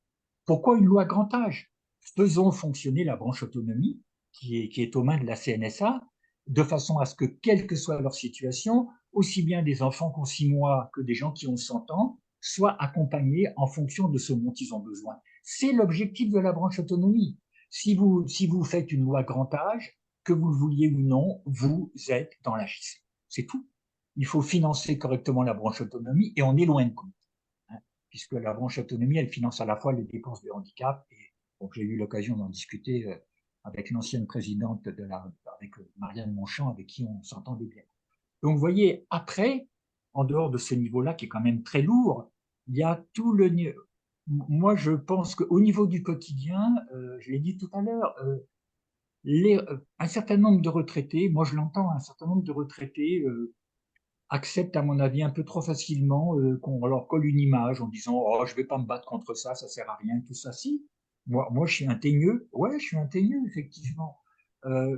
C: Pourquoi une loi grand âge? Faisons fonctionner la branche autonomie, qui est aux mains de la CNSA, de façon à ce que, quelle que soit leur situation, aussi bien des enfants qui ont 6 mois que des gens qui ont 100 ans, soient accompagnés en fonction de ce dont ils ont besoin. C'est l'objectif de la branche autonomie. Si vous faites une loi grand âge, que vous le vouliez ou non, vous êtes dans l'agisme. C'est tout. Il faut financer correctement la branche autonomie et on est loin de compte. Hein, puisque la branche autonomie, elle finance à la fois les dépenses de handicap et donc j'ai eu l'occasion d'en discuter avec l'ancienne présidente avec Marianne Monchamp, avec qui on s'entendait bien. Donc vous voyez, après, en dehors de ce niveau-là qui est quand même très lourd, il y a tout le... Moi, je pense qu'au niveau du quotidien, je l'ai dit tout à l'heure, un certain nombre de retraités, moi je l'entends, un certain nombre de retraités acceptent, à mon avis, un peu trop facilement qu'on leur colle une image en disant oh, je vais pas me battre contre ça, ça sert à rien, tout ça. Si, moi je suis un teigneux, ouais, je suis un teigneux, effectivement.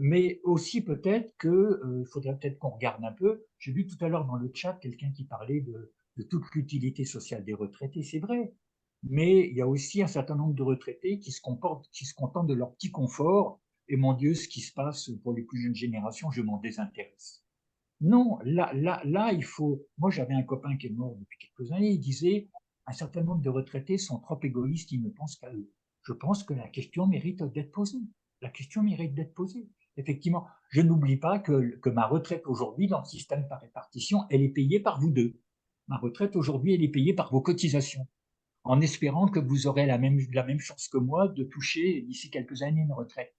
C: Mais aussi peut-être que faudrait peut-être qu'on regarde un peu. J'ai vu tout à l'heure dans le chat quelqu'un qui parlait de toute l'utilité sociale des retraités, c'est vrai. Mais il y a aussi un certain nombre de retraités qui se contentent de leur petit confort. Et mon Dieu, ce qui se passe pour les plus jeunes générations, je m'en désintéresse. Non, là, il faut. Moi, j'avais un copain qui est mort depuis quelques années. Il disait un certain nombre de retraités sont trop égoïstes, ils ne pensent qu'à eux. Je pense que la question mérite d'être posée. La question mérite d'être posée. Effectivement, je n'oublie pas que ma retraite aujourd'hui, dans le système par répartition, elle est payée par vous deux. Ma retraite aujourd'hui, elle est payée par vos cotisations, en espérant que vous aurez la même chance que moi de toucher d'ici quelques années une retraite.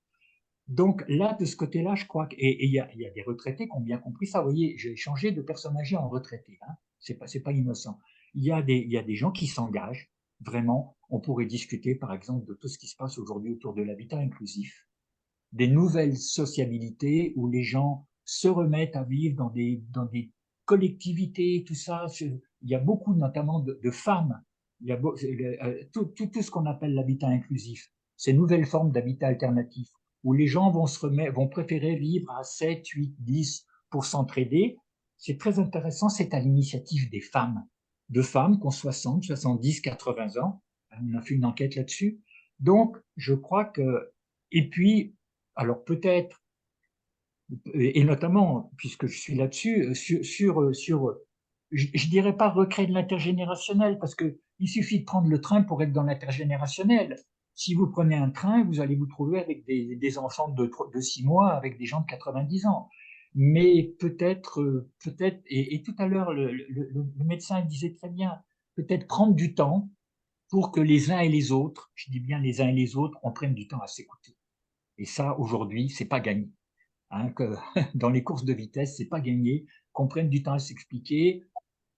C: Donc là, de ce côté-là, je crois il y a des retraités qui ont bien compris ça. Vous voyez, j'ai changé de personne âgée en retraité. Hein. C'est pas innocent. Il y a des gens qui s'engagent. Vraiment, on pourrait discuter, par exemple, de tout ce qui se passe aujourd'hui autour de l'habitat inclusif, des nouvelles sociabilités où les gens se remettent à vivre dans des collectivités, tout ça. Il y a beaucoup, notamment, de femmes. Il y a tout ce qu'on appelle l'habitat inclusif, ces nouvelles formes d'habitat alternatif, où les gens vont préférer vivre à 7, 8, 10 pour s'entraider. C'est très intéressant, c'est à l'initiative des femmes, de femmes qui ont 60, 70, 80 ans. On a fait une enquête là-dessus. Donc, je crois que, et puis, alors peut-être et notamment, puisque je suis là-dessus, je dirais pas recréer de l'intergénérationnel, parce que il suffit de prendre le train pour être dans l'intergénérationnel. Si vous prenez un train, vous allez vous trouver avec des enfants de 6 mois, avec des gens de 90 ans. Mais peut-être, et tout à l'heure, le médecin disait très bien, peut-être prendre du temps pour que les uns et les autres, je dis bien les uns et les autres, on prenne du temps à s'écouter. Et ça, aujourd'hui, c'est pas gagné. Hein, que dans les courses de vitesse, c'est pas gagné, qu'on prenne du temps à s'expliquer.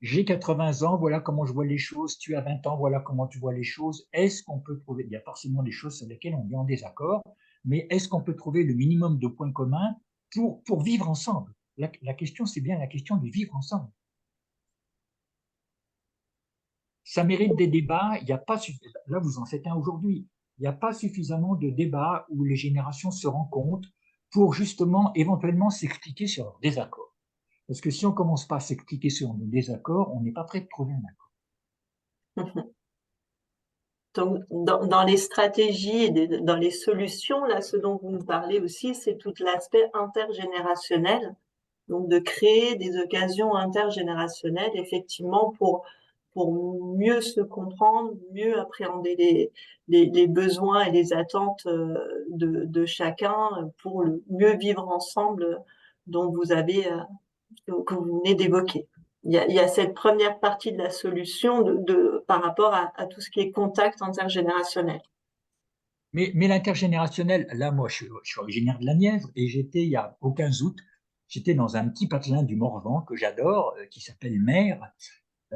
C: J'ai 80 ans, voilà comment je vois les choses. Tu as 20 ans, voilà comment tu vois les choses. Est-ce qu'on peut trouver, il y a forcément des choses sur lesquelles on est en désaccord, mais est-ce qu'on peut trouver le minimum de points communs pour vivre ensemble? La question, c'est bien la question de vivre ensemble. Ça mérite des débats. Il y a pas, là, vous en faites un aujourd'hui. Il n'y a pas suffisamment de débats où les générations se rencontrent pour justement éventuellement s'expliquer sur leurs désaccords. Parce que si on commence pas à s'expliquer sur nos désaccords, on n'est pas prêt de trouver un accord.
A: Donc, dans les stratégies et dans les solutions, là, ce dont vous nous parlez aussi, c'est tout l'aspect intergénérationnel. Donc, de créer des occasions intergénérationnelles, effectivement, pour mieux se comprendre, mieux appréhender les besoins et les attentes de chacun pour le mieux vivre ensemble dont vous avez, que vous venez d'évoquer. Il y a cette première partie de la solution par rapport à tout ce qui est contact intergénérationnel.
C: Mais l'intergénérationnel, là, moi, je suis originaire de la Nièvre et j'étais, il y a au 15 août, j'étais dans un petit patelin du Morvan que j'adore, qui s'appelle Mère.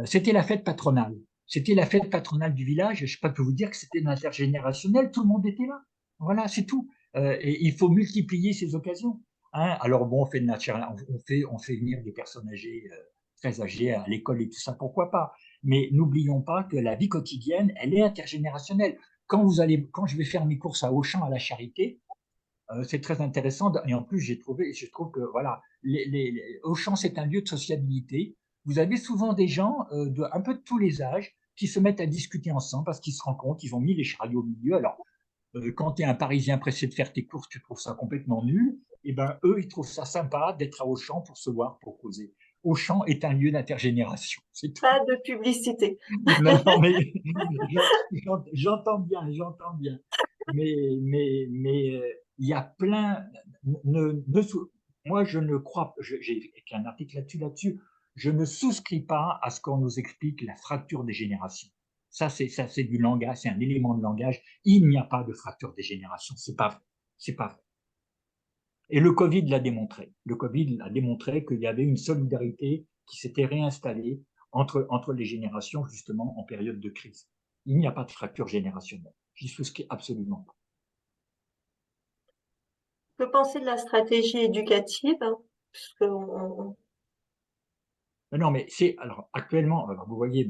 C: C'était la fête patronale. C'était la fête patronale du village. Je ne sais pas, peux vous dire que c'était intergénérationnel. Tout le monde était là. Voilà, c'est tout. Et il faut multiplier ces occasions. Hein. Alors bon, on fait venir des personnes âgées, très âgées à l'école et tout ça, pourquoi pas. Mais n'oublions pas que la vie quotidienne, elle est intergénérationnelle. Quand je vais faire mes courses à Auchan à la Charité, c'est très intéressant. Et en plus, je trouve que voilà, Auchan, c'est un lieu de sociabilité. Vous avez souvent des gens un peu de tous les âges qui se mettent à discuter ensemble parce qu'ils se rendent compte, ils ont mis les chariots au milieu. Alors, quand tu es un Parisien pressé de faire tes courses, tu trouves ça complètement nul. Et ben, eux, ils trouvent ça sympa d'être à Auchan pour se voir, pour causer. Auchan est un lieu d'intergénération, c'est tout.
A: Pas de publicité.
C: Non, non, mais j'entends bien, j'entends bien. Mais il y a plein. Moi, je ne crois, j'ai écrit un article là-dessus. Je ne souscris pas à ce qu'on nous explique la fracture des générations. Ça, c'est du langage, c'est un élément de langage. Il n'y a pas de fracture des générations. C'est pas vrai. C'est pas vrai. Et le Covid l'a démontré. Le Covid a démontré qu'il y avait une solidarité qui s'était réinstallée entre les générations, justement, en période de crise. Il n'y a pas de fracture générationnelle. J'y souscris absolument pas.
A: Que penser de la stratégie éducative, hein,
C: Non, mais c'est, alors, actuellement, alors, vous voyez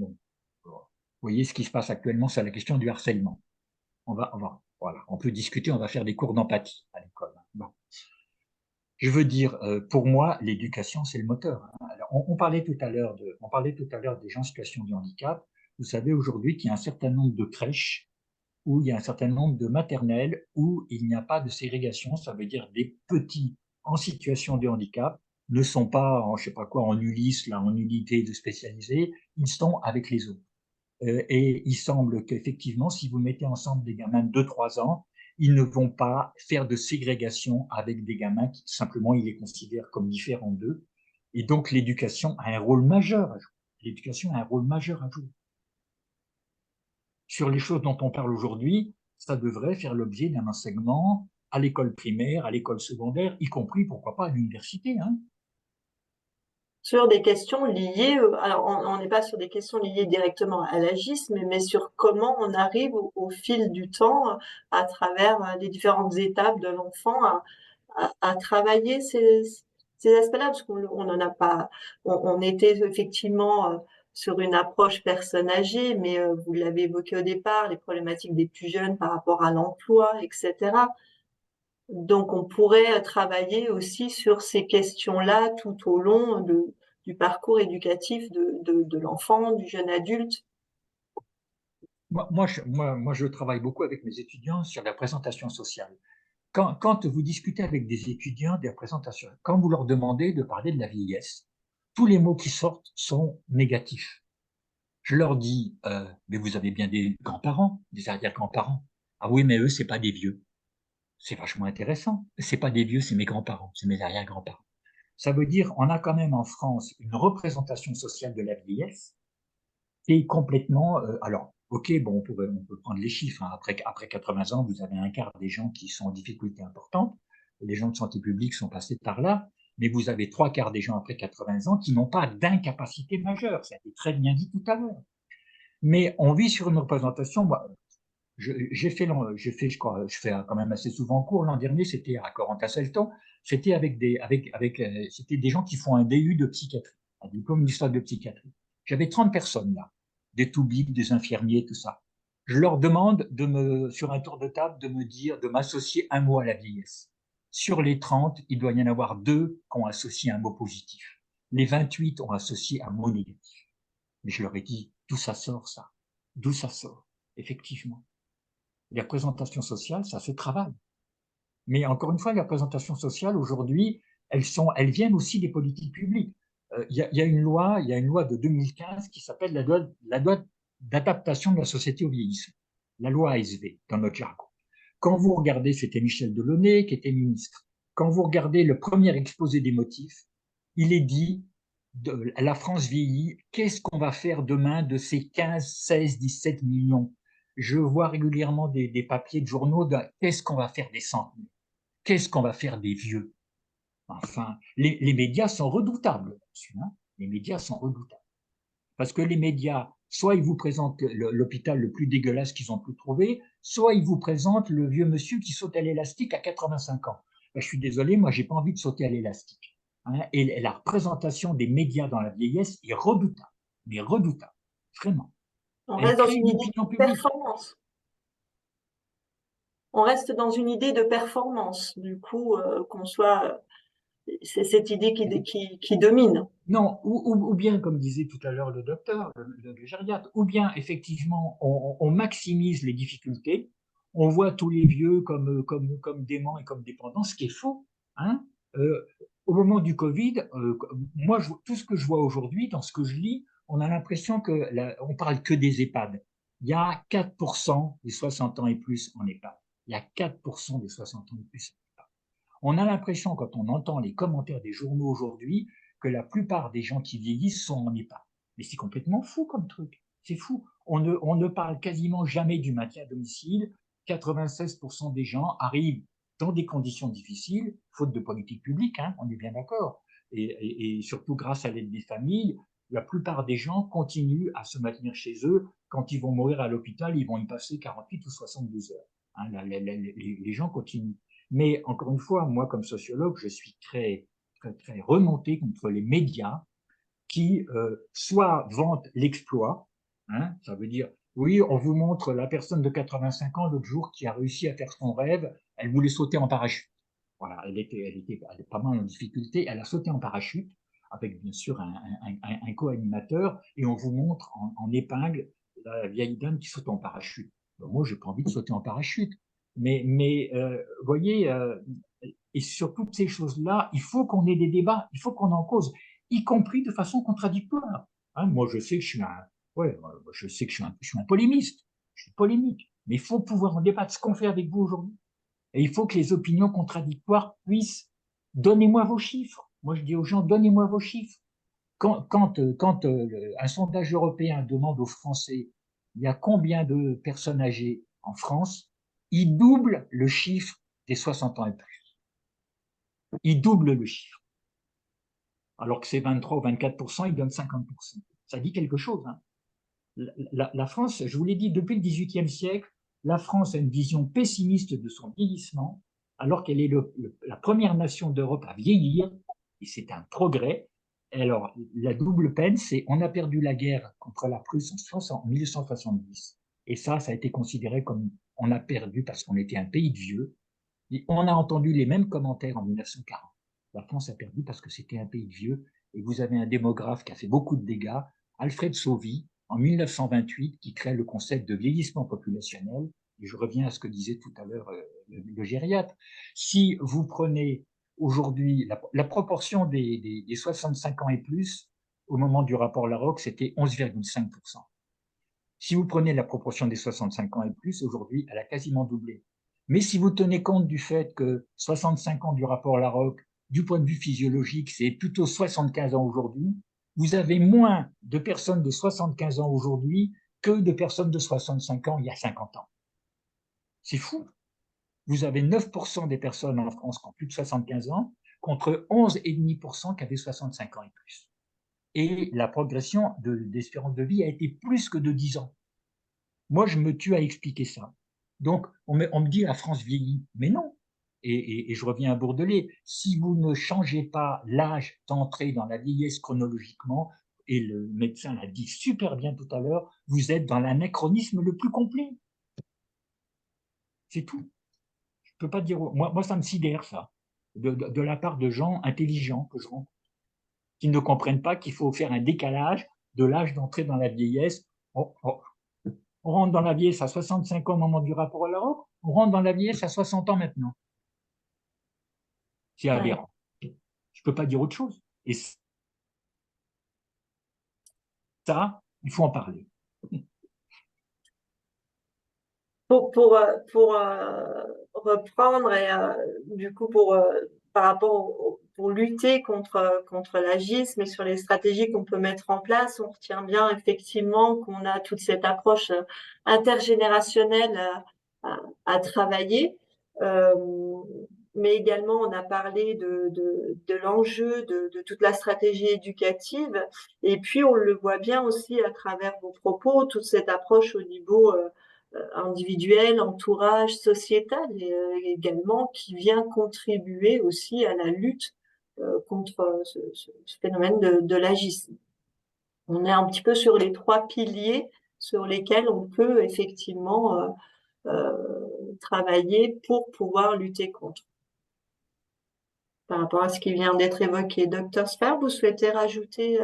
C: ce qui se passe actuellement, c'est la question du harcèlement. Voilà, on peut discuter, on va faire des cours d'empathie à l'école. Bon. Je veux dire, pour moi, l'éducation, c'est le moteur. Hein. Alors, on parlait tout à l'heure des gens en situation de handicap. Vous savez aujourd'hui qu'il y a un certain nombre de crèches où il y a un certain nombre de maternelles où il n'y a pas de ségrégation. Ça veut dire des petits en situation de handicap ne sont pas en, je sais pas quoi, en ULIS, là, en unité de spécialisée. Ils sont avec les autres. Et il semble qu'effectivement, si vous mettez ensemble des gamins de 2-3 ans, ils ne vont pas faire de ségrégation avec des gamins qui simplement ils les considèrent comme différents d'eux. Et donc l'éducation a un rôle majeur à jouer. L'éducation a un rôle majeur à jouer. Sur les choses dont on parle aujourd'hui, ça devrait faire l'objet d'un enseignement à l'école primaire, à l'école secondaire, y compris, pourquoi pas, à l'université. Hein.
A: sur des questions liées, alors on n'est pas sur des questions liées directement à l'agisme, mais sur comment on arrive au fil du temps, à travers les différentes étapes de l'enfant, à travailler ces aspects-là, parce qu'on n'en a pas, on était effectivement sur une approche personne âgée, mais vous l'avez évoqué au départ, les problématiques des plus jeunes par rapport à l'emploi, etc. Donc, on pourrait travailler aussi sur ces questions-là tout au long du parcours éducatif de l'enfant, du jeune adulte.
C: Moi, je travaille beaucoup avec mes étudiants sur la présentation sociale. quand vous discutez avec des étudiants des représentations, quand vous leur demandez de parler de la vieillesse, tous les mots qui sortent sont négatifs. Je leur dis, mais vous avez bien des grands-parents, des arrière-grands-parents. Ah oui, mais eux, c'est pas des vieux. C'est vachement intéressant. C'est pas des vieux, c'est mes grands-parents, c'est mes arrière-grands-parents. Ça veut dire, on a quand même en France une représentation sociale de la vieillesse qui est complètement, alors, ok, bon, on peut prendre les chiffres, hein. Après 80 ans, vous avez un quart des gens qui sont en difficulté importante. Les gens de santé publique sont passés par là, mais vous avez trois quarts des gens après 80 ans qui n'ont pas d'incapacité majeure. Ça a été très bien dit tout à l'heure. Mais on vit sur une représentation. Moi, j'ai fait, je crois, je fais quand même assez souvent cours. L'an dernier, c'était à Corentin-Selton. C'était c'était des gens qui font un DU de psychiatrie, un diplôme d'histoire de psychiatrie. J'avais 30 personnes là, des toubibs, des infirmiers, tout ça. Je leur demande sur un tour de table, de m'associer un mot à la vieillesse. Sur les 30, il doit y en avoir 2 qui ont associé un mot positif. Les 28 ont associé un mot négatif. Mais je leur ai dit, d'où ça sort ça? D'où ça sort? Effectivement. Les représentations sociales, ça se travaille. Mais encore une fois, les représentations sociales, aujourd'hui, elles viennent aussi des politiques publiques. Il y a une loi de 2015 qui s'appelle la loi d'adaptation de la société au vieillissement. La loi ASV, dans notre jargon. Quand vous regardez, c'était Michel Delaunay qui était ministre. Quand vous regardez le premier exposé des motifs, il est dit, la France vieillit, qu'est-ce qu'on va faire demain de ces 15, 16, 17 millions? Je vois régulièrement des papiers de journaux de qu'est-ce qu'on va faire des centenaires? Qu'est-ce qu'on va faire des vieux? Enfin, les médias sont redoutables là-dessus, hein. Les médias sont redoutables. Parce que les médias, soit ils vous présentent l'hôpital le plus dégueulasse qu'ils ont pu trouver, soit ils vous présentent le vieux monsieur qui saute à l'élastique à 85 ans. Ben, je suis désolé, moi, j'ai pas envie de sauter à l'élastique, hein. Et la représentation des médias dans la vieillesse est redoutable, mais redoutable, vraiment.
A: On
C: Elle
A: reste dans
C: crée
A: une
C: une
A: idée
C: opinion
A: de
C: publique.
A: performance. On reste dans une idée de performance, du coup, qu'on soit, c'est cette idée qui domine.
C: Non, ou bien, comme disait tout à l'heure le docteur, le gériatre, ou bien effectivement, on maximise les difficultés, on voit tous les vieux comme déments et comme dépendants, ce qui est faux, hein. Euh, Au moment du Covid, moi, tout ce que je vois aujourd'hui, dans ce que je lis, on a l'impression on parle que des EHPAD. Il y a 4% des 60 ans et plus en EHPAD. Il y a 4% des 60 ans et plus. On a l'impression, quand on entend les commentaires des journaux aujourd'hui, que la plupart des gens qui vieillissent sont en EHPAD. Mais c'est complètement fou comme truc. C'est fou. On ne parle quasiment jamais du maintien à domicile. 96% des gens arrivent dans des conditions difficiles, faute de politique publique, hein, on est bien d'accord. Et surtout grâce à l'aide des familles, la plupart des gens continuent à se maintenir chez eux. Quand ils vont mourir à l'hôpital, ils vont y passer 48 ou 72 heures. Hein, les gens continuent. Mais encore une fois, moi, comme sociologue, je suis très remonté contre les médias qui soit vantent l'exploit, hein, ça veut dire, oui, on vous montre la personne de 85 ans l'autre jour qui a réussi à faire son rêve, elle voulait sauter en parachute. Voilà, elle était pas mal en difficulté, elle a sauté en parachute avec bien sûr un co-animateur et on vous montre en épingle la vieille dame qui saute en parachute. Ben, moi, j'ai pas envie de sauter en parachute. Mais voyez, et sur toutes ces choses-là, il faut qu'on ait des débats, il faut qu'on en cause, y compris de façon contradictoire. Hein, moi, je sais que je sais que je suis un polémiste, je suis polémique, mais il faut pouvoir en débattre, ce qu'on fait avec vous aujourd'hui. Et il faut que les opinions contradictoires puissent, donnez-moi vos chiffres. Moi, je dis aux gens, donnez-moi vos chiffres. Quand un sondage européen demande aux Français, il y a combien de personnes âgées en France, il double le chiffre des 60 ans et plus. Il double le chiffre. Alors que c'est 23 ou 24%, il donne 50%. Ça dit quelque chose, hein. La France, je vous l'ai dit, depuis le XVIIIe siècle, la France a une vision pessimiste de son vieillissement, alors qu'elle est la première nation d'Europe à vieillir, et c'est un progrès. Alors, la double peine, c'est on a perdu la guerre contre la Prusse en 1870, et ça a été considéré comme on a perdu parce qu'on était un pays de vieux, et on a entendu les mêmes commentaires en 1940. La France a perdu parce que c'était un pays de vieux, et vous avez un démographe qui a fait beaucoup de dégâts, Alfred Sauvy, en 1928, qui crée le concept de vieillissement populationnel. Et je reviens à ce que disait tout à l'heure le gériatre. Si vous prenez aujourd'hui la proportion des 65 ans et plus, au moment du rapport Larocque, c'était 11,5%. Si vous prenez la proportion des 65 ans et plus, aujourd'hui, elle a quasiment doublé. Mais si vous tenez compte du fait que 65 ans du rapport Larocque, du point de vue physiologique, c'est plutôt 75 ans aujourd'hui, vous avez moins de personnes de 75 ans aujourd'hui que de personnes de 65 ans il y a 50 ans. C'est fou. Vous avez 9% des personnes en France qui ont plus de 75 ans, contre 11,5% qui avaient 65 ans et plus. Et la progression d'espérance de vie a été plus que de 10 ans. Moi, je me tue à expliquer ça. Donc, on me dit la France vieillit, mais non. Et je reviens à Bourdelais. Si vous ne changez pas l'âge d'entrée dans la vieillesse chronologiquement, et le médecin l'a dit super bien tout à l'heure, vous êtes dans l'anachronisme le plus complet. C'est tout. Je peux pas dire. Moi, ça me sidère, ça, de la part de gens intelligents que je rencontre, qui ne comprennent pas qu'il faut faire un décalage de l'âge d'entrée dans la vieillesse. On rentre dans la vieillesse à 65 ans au moment du rapport à l'Europe, on rentre dans la vieillesse à 60 ans maintenant. C'est aberrant. Je ne peux pas dire autre chose. Et ça, il faut en parler.
A: Pour reprendre et du coup par rapport pour lutter contre l'agisme et sur les stratégies qu'on peut mettre en place, on retient bien effectivement qu'on a toute cette approche intergénérationnelle à travailler. Mais également, on a parlé de l'enjeu de toute la stratégie éducative. Et puis, on le voit bien aussi à travers vos propos, toute cette approche au niveau individuel, entourage, sociétal également, qui vient contribuer aussi à la lutte contre ce phénomène de l'agisme. On est un petit peu sur les 3 piliers sur lesquels on peut effectivement travailler pour pouvoir lutter contre. Par rapport à ce qui vient d'être évoqué. Docteur Sfer, vous souhaitez rajouter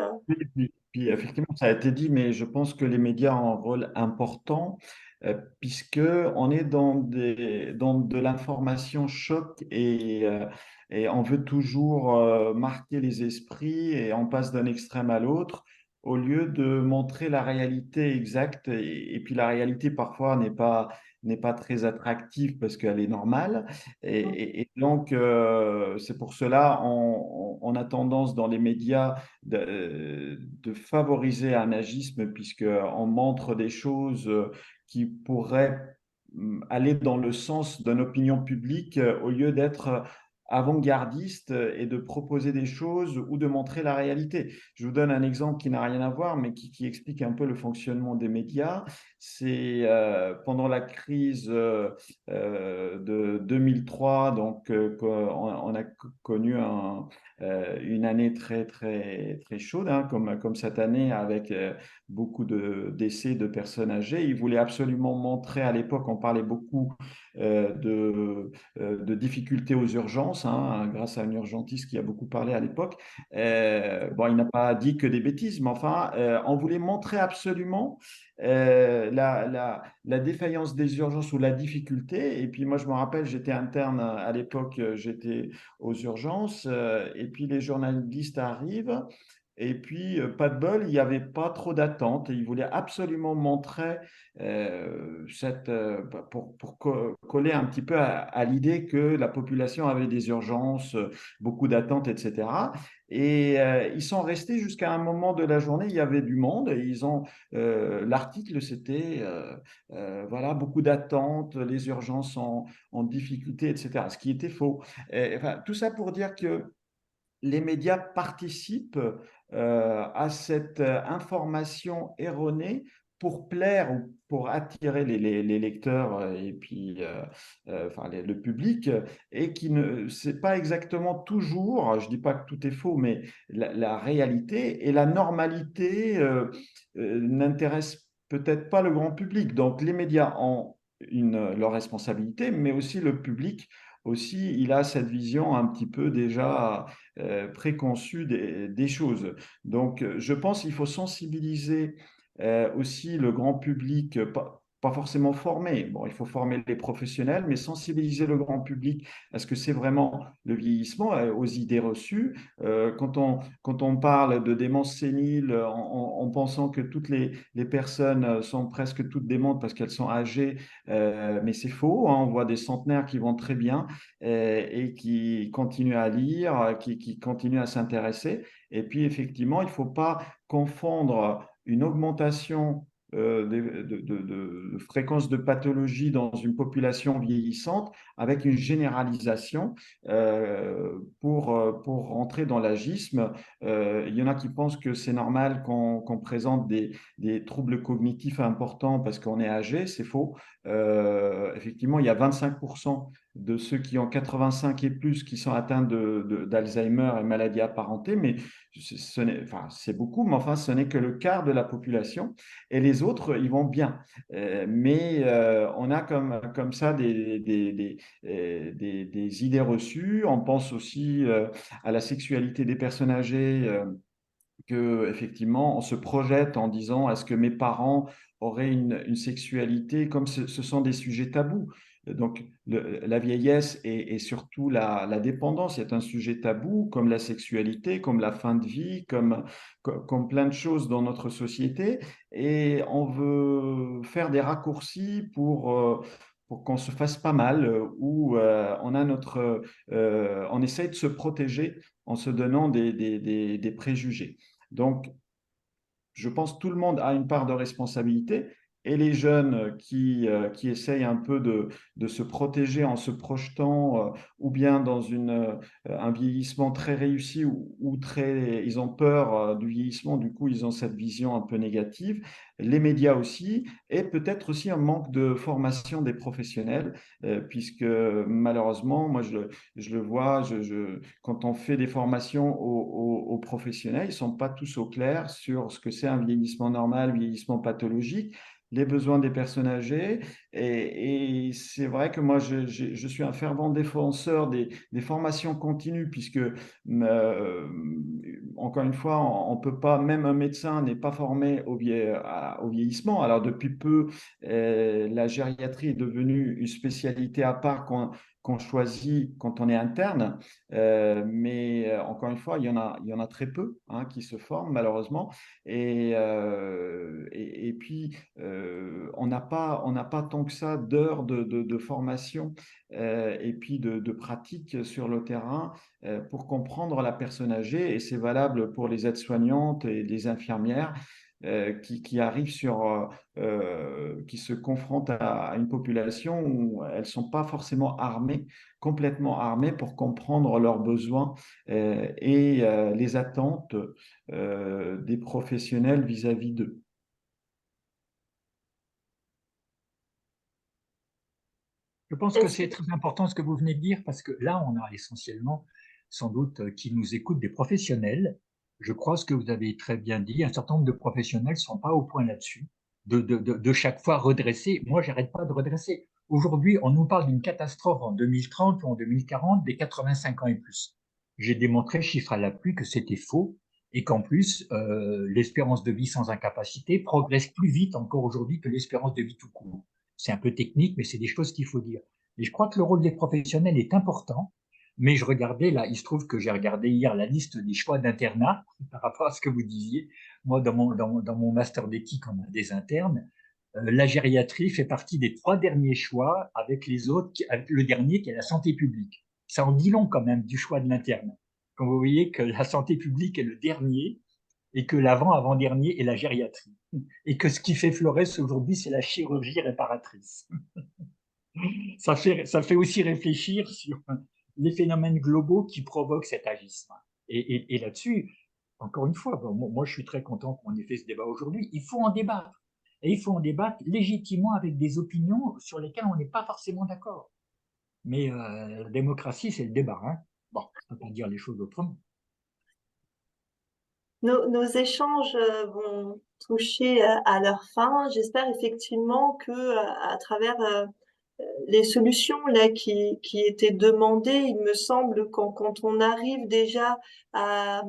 B: Puis, effectivement, ça a été dit, mais je pense que les médias ont un rôle important puisque on est dans de l'information choc et on veut toujours marquer les esprits et on passe d'un extrême à l'autre au lieu de montrer la réalité exacte. Et puis la réalité parfois n'est pas très attractive parce qu'elle est normale. Et donc, c'est pour cela on a tendance dans les médias de favoriser un agisme puisqu'on montre des choses qui pourraient aller dans le sens d'une opinion publique au lieu d'être avant-gardiste et de proposer des choses ou de montrer la réalité. Je vous donne un exemple qui n'a rien à voir, mais qui explique un peu le fonctionnement des médias. C'est pendant la crise de 2003, donc on a connu une année très, très, très chaude, hein, comme cette année, avec beaucoup de décès de personnes âgées. Ils voulaient absolument montrer, à l'époque, on parlait beaucoup de difficultés aux urgences, hein, grâce à un urgentiste qui a beaucoup parlé à l'époque. Bon, il n'a pas dit que des bêtises, mais enfin, on voulait montrer absolument la défaillance des urgences ou la difficulté. Et puis moi, je me rappelle, j'étais interne à l'époque, j'étais aux urgences, et puis les journalistes arrivent. Et puis, pas de bol, il n'y avait pas trop d'attente. Ils voulaient absolument montrer pour coller un petit peu à l'idée que la population avait des urgences, beaucoup d'attentes, etc. Et ils sont restés jusqu'à un moment de la journée, il y avait du monde et l'article, c'était voilà, beaucoup d'attentes, les urgences en difficulté, etc. Ce qui était faux. Enfin, tout ça pour dire que les médias participent à cette information erronée pour plaire ou pour attirer les lecteurs et puis enfin, le public, et qui ne c'est pas exactement toujours, je dis pas que tout est faux, mais la réalité et la normalité n'intéressent peut-être pas le grand public. Donc les médias ont leur responsabilité, mais aussi le public aussi, il a cette vision un petit peu déjà préconçue des choses. Donc, je pense qu'il faut sensibiliser aussi le grand public, pas forcément former. Bon, il faut former les professionnels, mais sensibiliser le grand public à ce que c'est vraiment le vieillissement, aux idées reçues. Quand on parle de démence sénile en pensant que toutes les personnes sont presque toutes démentes parce qu'elles sont âgées, mais c'est faux, hein. On voit des centenaires qui vont très bien et qui continuent à lire, qui continuent à s'intéresser. Et puis, effectivement, il ne faut pas confondre une augmentation de fréquence de pathologie dans une population vieillissante avec une généralisation pour rentrer dans l'agisme. Il y en a qui pensent que c'est normal qu'on présente des troubles cognitifs importants parce qu'on est âgé. C'est faux. Effectivement, il y a 25% de ceux qui ont 85 et plus qui sont atteints d'Alzheimer et maladies apparentées, mais enfin, c'est beaucoup, mais enfin, ce n'est que le quart de la population et les autres, ils vont bien. Mais on a comme ça des idées reçues. On pense aussi à la sexualité des personnes âgées. Que effectivement on se projette en disant est-ce que mes parents auraient une sexualité comme ce sont des sujets tabous. Donc la vieillesse et surtout la dépendance est un sujet tabou comme la sexualité, comme la fin de vie, comme plein de choses dans notre société et on veut faire des raccourcis pour qu'on se fasse pas mal ou on essaye de se protéger en se donnant des préjugés. Donc, je pense que tout le monde a une part de responsabilité et les jeunes qui essayent un peu de se protéger en se projetant ou bien dans un vieillissement très réussi ou très, ils ont peur du vieillissement, du coup ils ont cette vision un peu négative. Les médias aussi et peut-être aussi un manque de formation des professionnels puisque malheureusement, moi je le vois, quand on fait des formations aux professionnels, ils ne sont pas tous au clair sur ce que c'est un vieillissement normal, vieillissement pathologique, les besoins des personnes âgées. Et c'est vrai que moi, je suis un fervent défenseur des formations continues, puisque, encore une fois, on ne peut pas, même un médecin n'est pas formé au vieillissement. Alors, depuis peu, la gériatrie est devenue une spécialité à part qu'on choisit quand on est interne. Mais encore une fois, il y en a très peu hein, qui se forment malheureusement. Et puis, on n'a pas tant que ça d'heures de formation et puis de pratique sur le terrain pour comprendre la personne âgée. Et c'est valable pour les aides-soignantes et les infirmières qui arrivent qui se confrontent à une population où elles ne sont pas forcément armées, complètement armées pour comprendre leurs besoins et les attentes des professionnels vis-à-vis d'eux.
C: Je pense que
A: Est-ce que
C: c'est très important ce que vous venez de dire parce que là, on a essentiellement, sans doute, qui nous écoutent des professionnels. Je crois ce que vous avez très bien dit. Un certain nombre de professionnels ne sont pas au point là-dessus, de chaque fois redresser. Moi, j'arrête pas de redresser. Aujourd'hui, on nous parle d'une catastrophe en 2030 ou en 2040 des 85 ans et plus. J'ai démontré, chiffre à l'appui, que c'était faux et qu'en plus, l'espérance de vie sans incapacité progresse plus vite encore aujourd'hui que l'espérance de vie tout court. C'est un peu technique, mais c'est des choses qu'il faut dire. Et je crois que le rôle des professionnels est important. Mais je regardais là, il se trouve que j'ai regardé hier la liste des choix d'internat par rapport à ce que vous disiez. Moi, dans mon master d'éthique, on a des internes. La gériatrie fait partie des 3 derniers choix avec les autres, avec le dernier qui est la santé publique. Ça en dit long quand même du choix de l'interne. Quand vous voyez que la santé publique est le dernier et que l'avant-avant-dernier est la gériatrie. Et que ce qui fait Flores aujourd'hui, c'est la chirurgie réparatrice. Ça fait aussi réfléchir sur les phénomènes globaux qui provoquent cet agisme. Et là-dessus, encore une fois, bon, moi je suis très content qu'on ait fait ce débat aujourd'hui. Il faut en débattre. Et il faut en débattre légitimement avec des opinions sur lesquelles on n'est pas forcément d'accord. Mais la démocratie, c'est le débat. Hein. Bon, on peut pas dire les choses autrement.
A: nos échanges vont toucher à leur fin? J'espère effectivement que à travers les solutions là qui étaient demandées, il me semble quand on arrive déjà à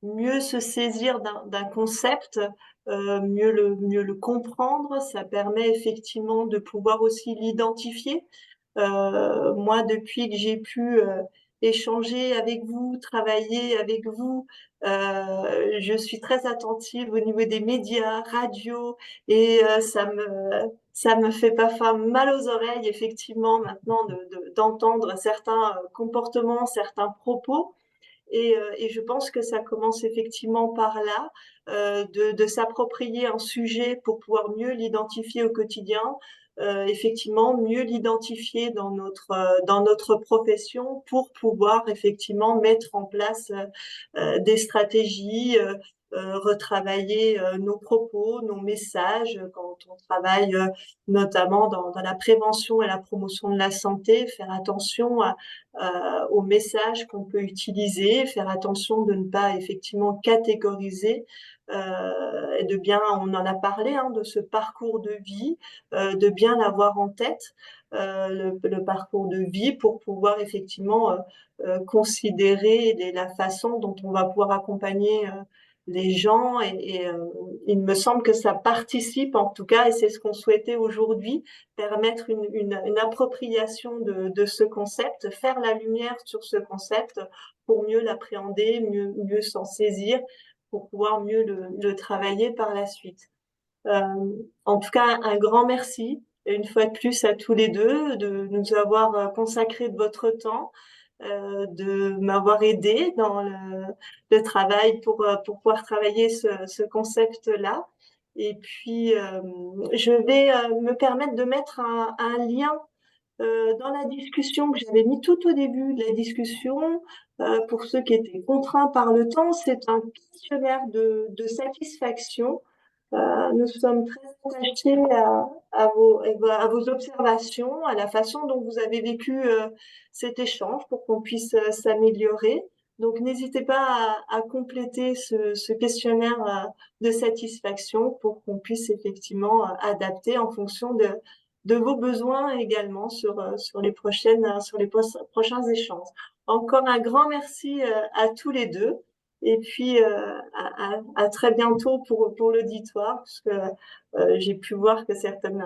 A: mieux se saisir d'un concept, mieux le comprendre. Ça permet effectivement de pouvoir aussi l'identifier. Moi, depuis que j'ai pu échanger avec vous, travailler avec vous, je suis très attentive au niveau des médias, radio, et ça me fait parfois mal aux oreilles, effectivement, maintenant d'entendre certains comportements, certains propos. Et je pense que ça commence effectivement par là, de s'approprier un sujet pour pouvoir mieux l'identifier au quotidien, effectivement mieux l'identifier dans notre profession pour pouvoir effectivement mettre en place des stratégies, retravailler nos propos, nos messages quand on travaille notamment dans la prévention et la promotion de la santé, faire attention aux messages qu'on peut utiliser, faire attention de ne pas effectivement catégoriser, et de bien, on en a parlé, hein, de ce parcours de vie, de bien l'avoir en tête, le parcours de vie pour pouvoir effectivement considérer la façon dont on va pouvoir accompagner les gens il me semble que ça participe en tout cas et c'est ce qu'on souhaitait aujourd'hui, permettre une appropriation de ce concept, faire la lumière sur ce concept pour mieux l'appréhender, mieux s'en saisir, pour pouvoir mieux le travailler par la suite. Euh, En tout cas, un grand merci, une fois de plus, à tous les deux, de nous avoir consacré de votre temps, de m'avoir aidé dans le travail pour pouvoir travailler ce concept-là. Et puis, je vais me permettre de mettre un lien dans la discussion que j'avais mis tout au début de la discussion. Pour ceux qui étaient contraints par le temps, c'est un questionnaire de satisfaction. Nous sommes très attachés à vos observations, à la façon dont vous avez vécu cet échange pour qu'on puisse s'améliorer. Donc, n'hésitez pas à compléter ce questionnaire de satisfaction pour qu'on puisse effectivement adapter en fonction de vos besoins également sur les prochains échanges. Encore un grand merci à tous les deux. Et puis, à très bientôt pour l'auditoire, parce que j'ai pu voir que certaines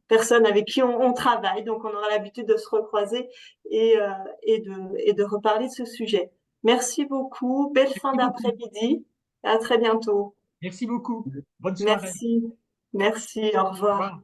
A: personnes avec qui on travaille, donc on aura l'habitude de se recroiser et de reparler de ce sujet. Merci beaucoup, belle fin d'après-midi, à très bientôt.
C: Merci beaucoup. Bonne soirée.
A: Merci, merci, au
C: Au
A: revoir.
C: revoir.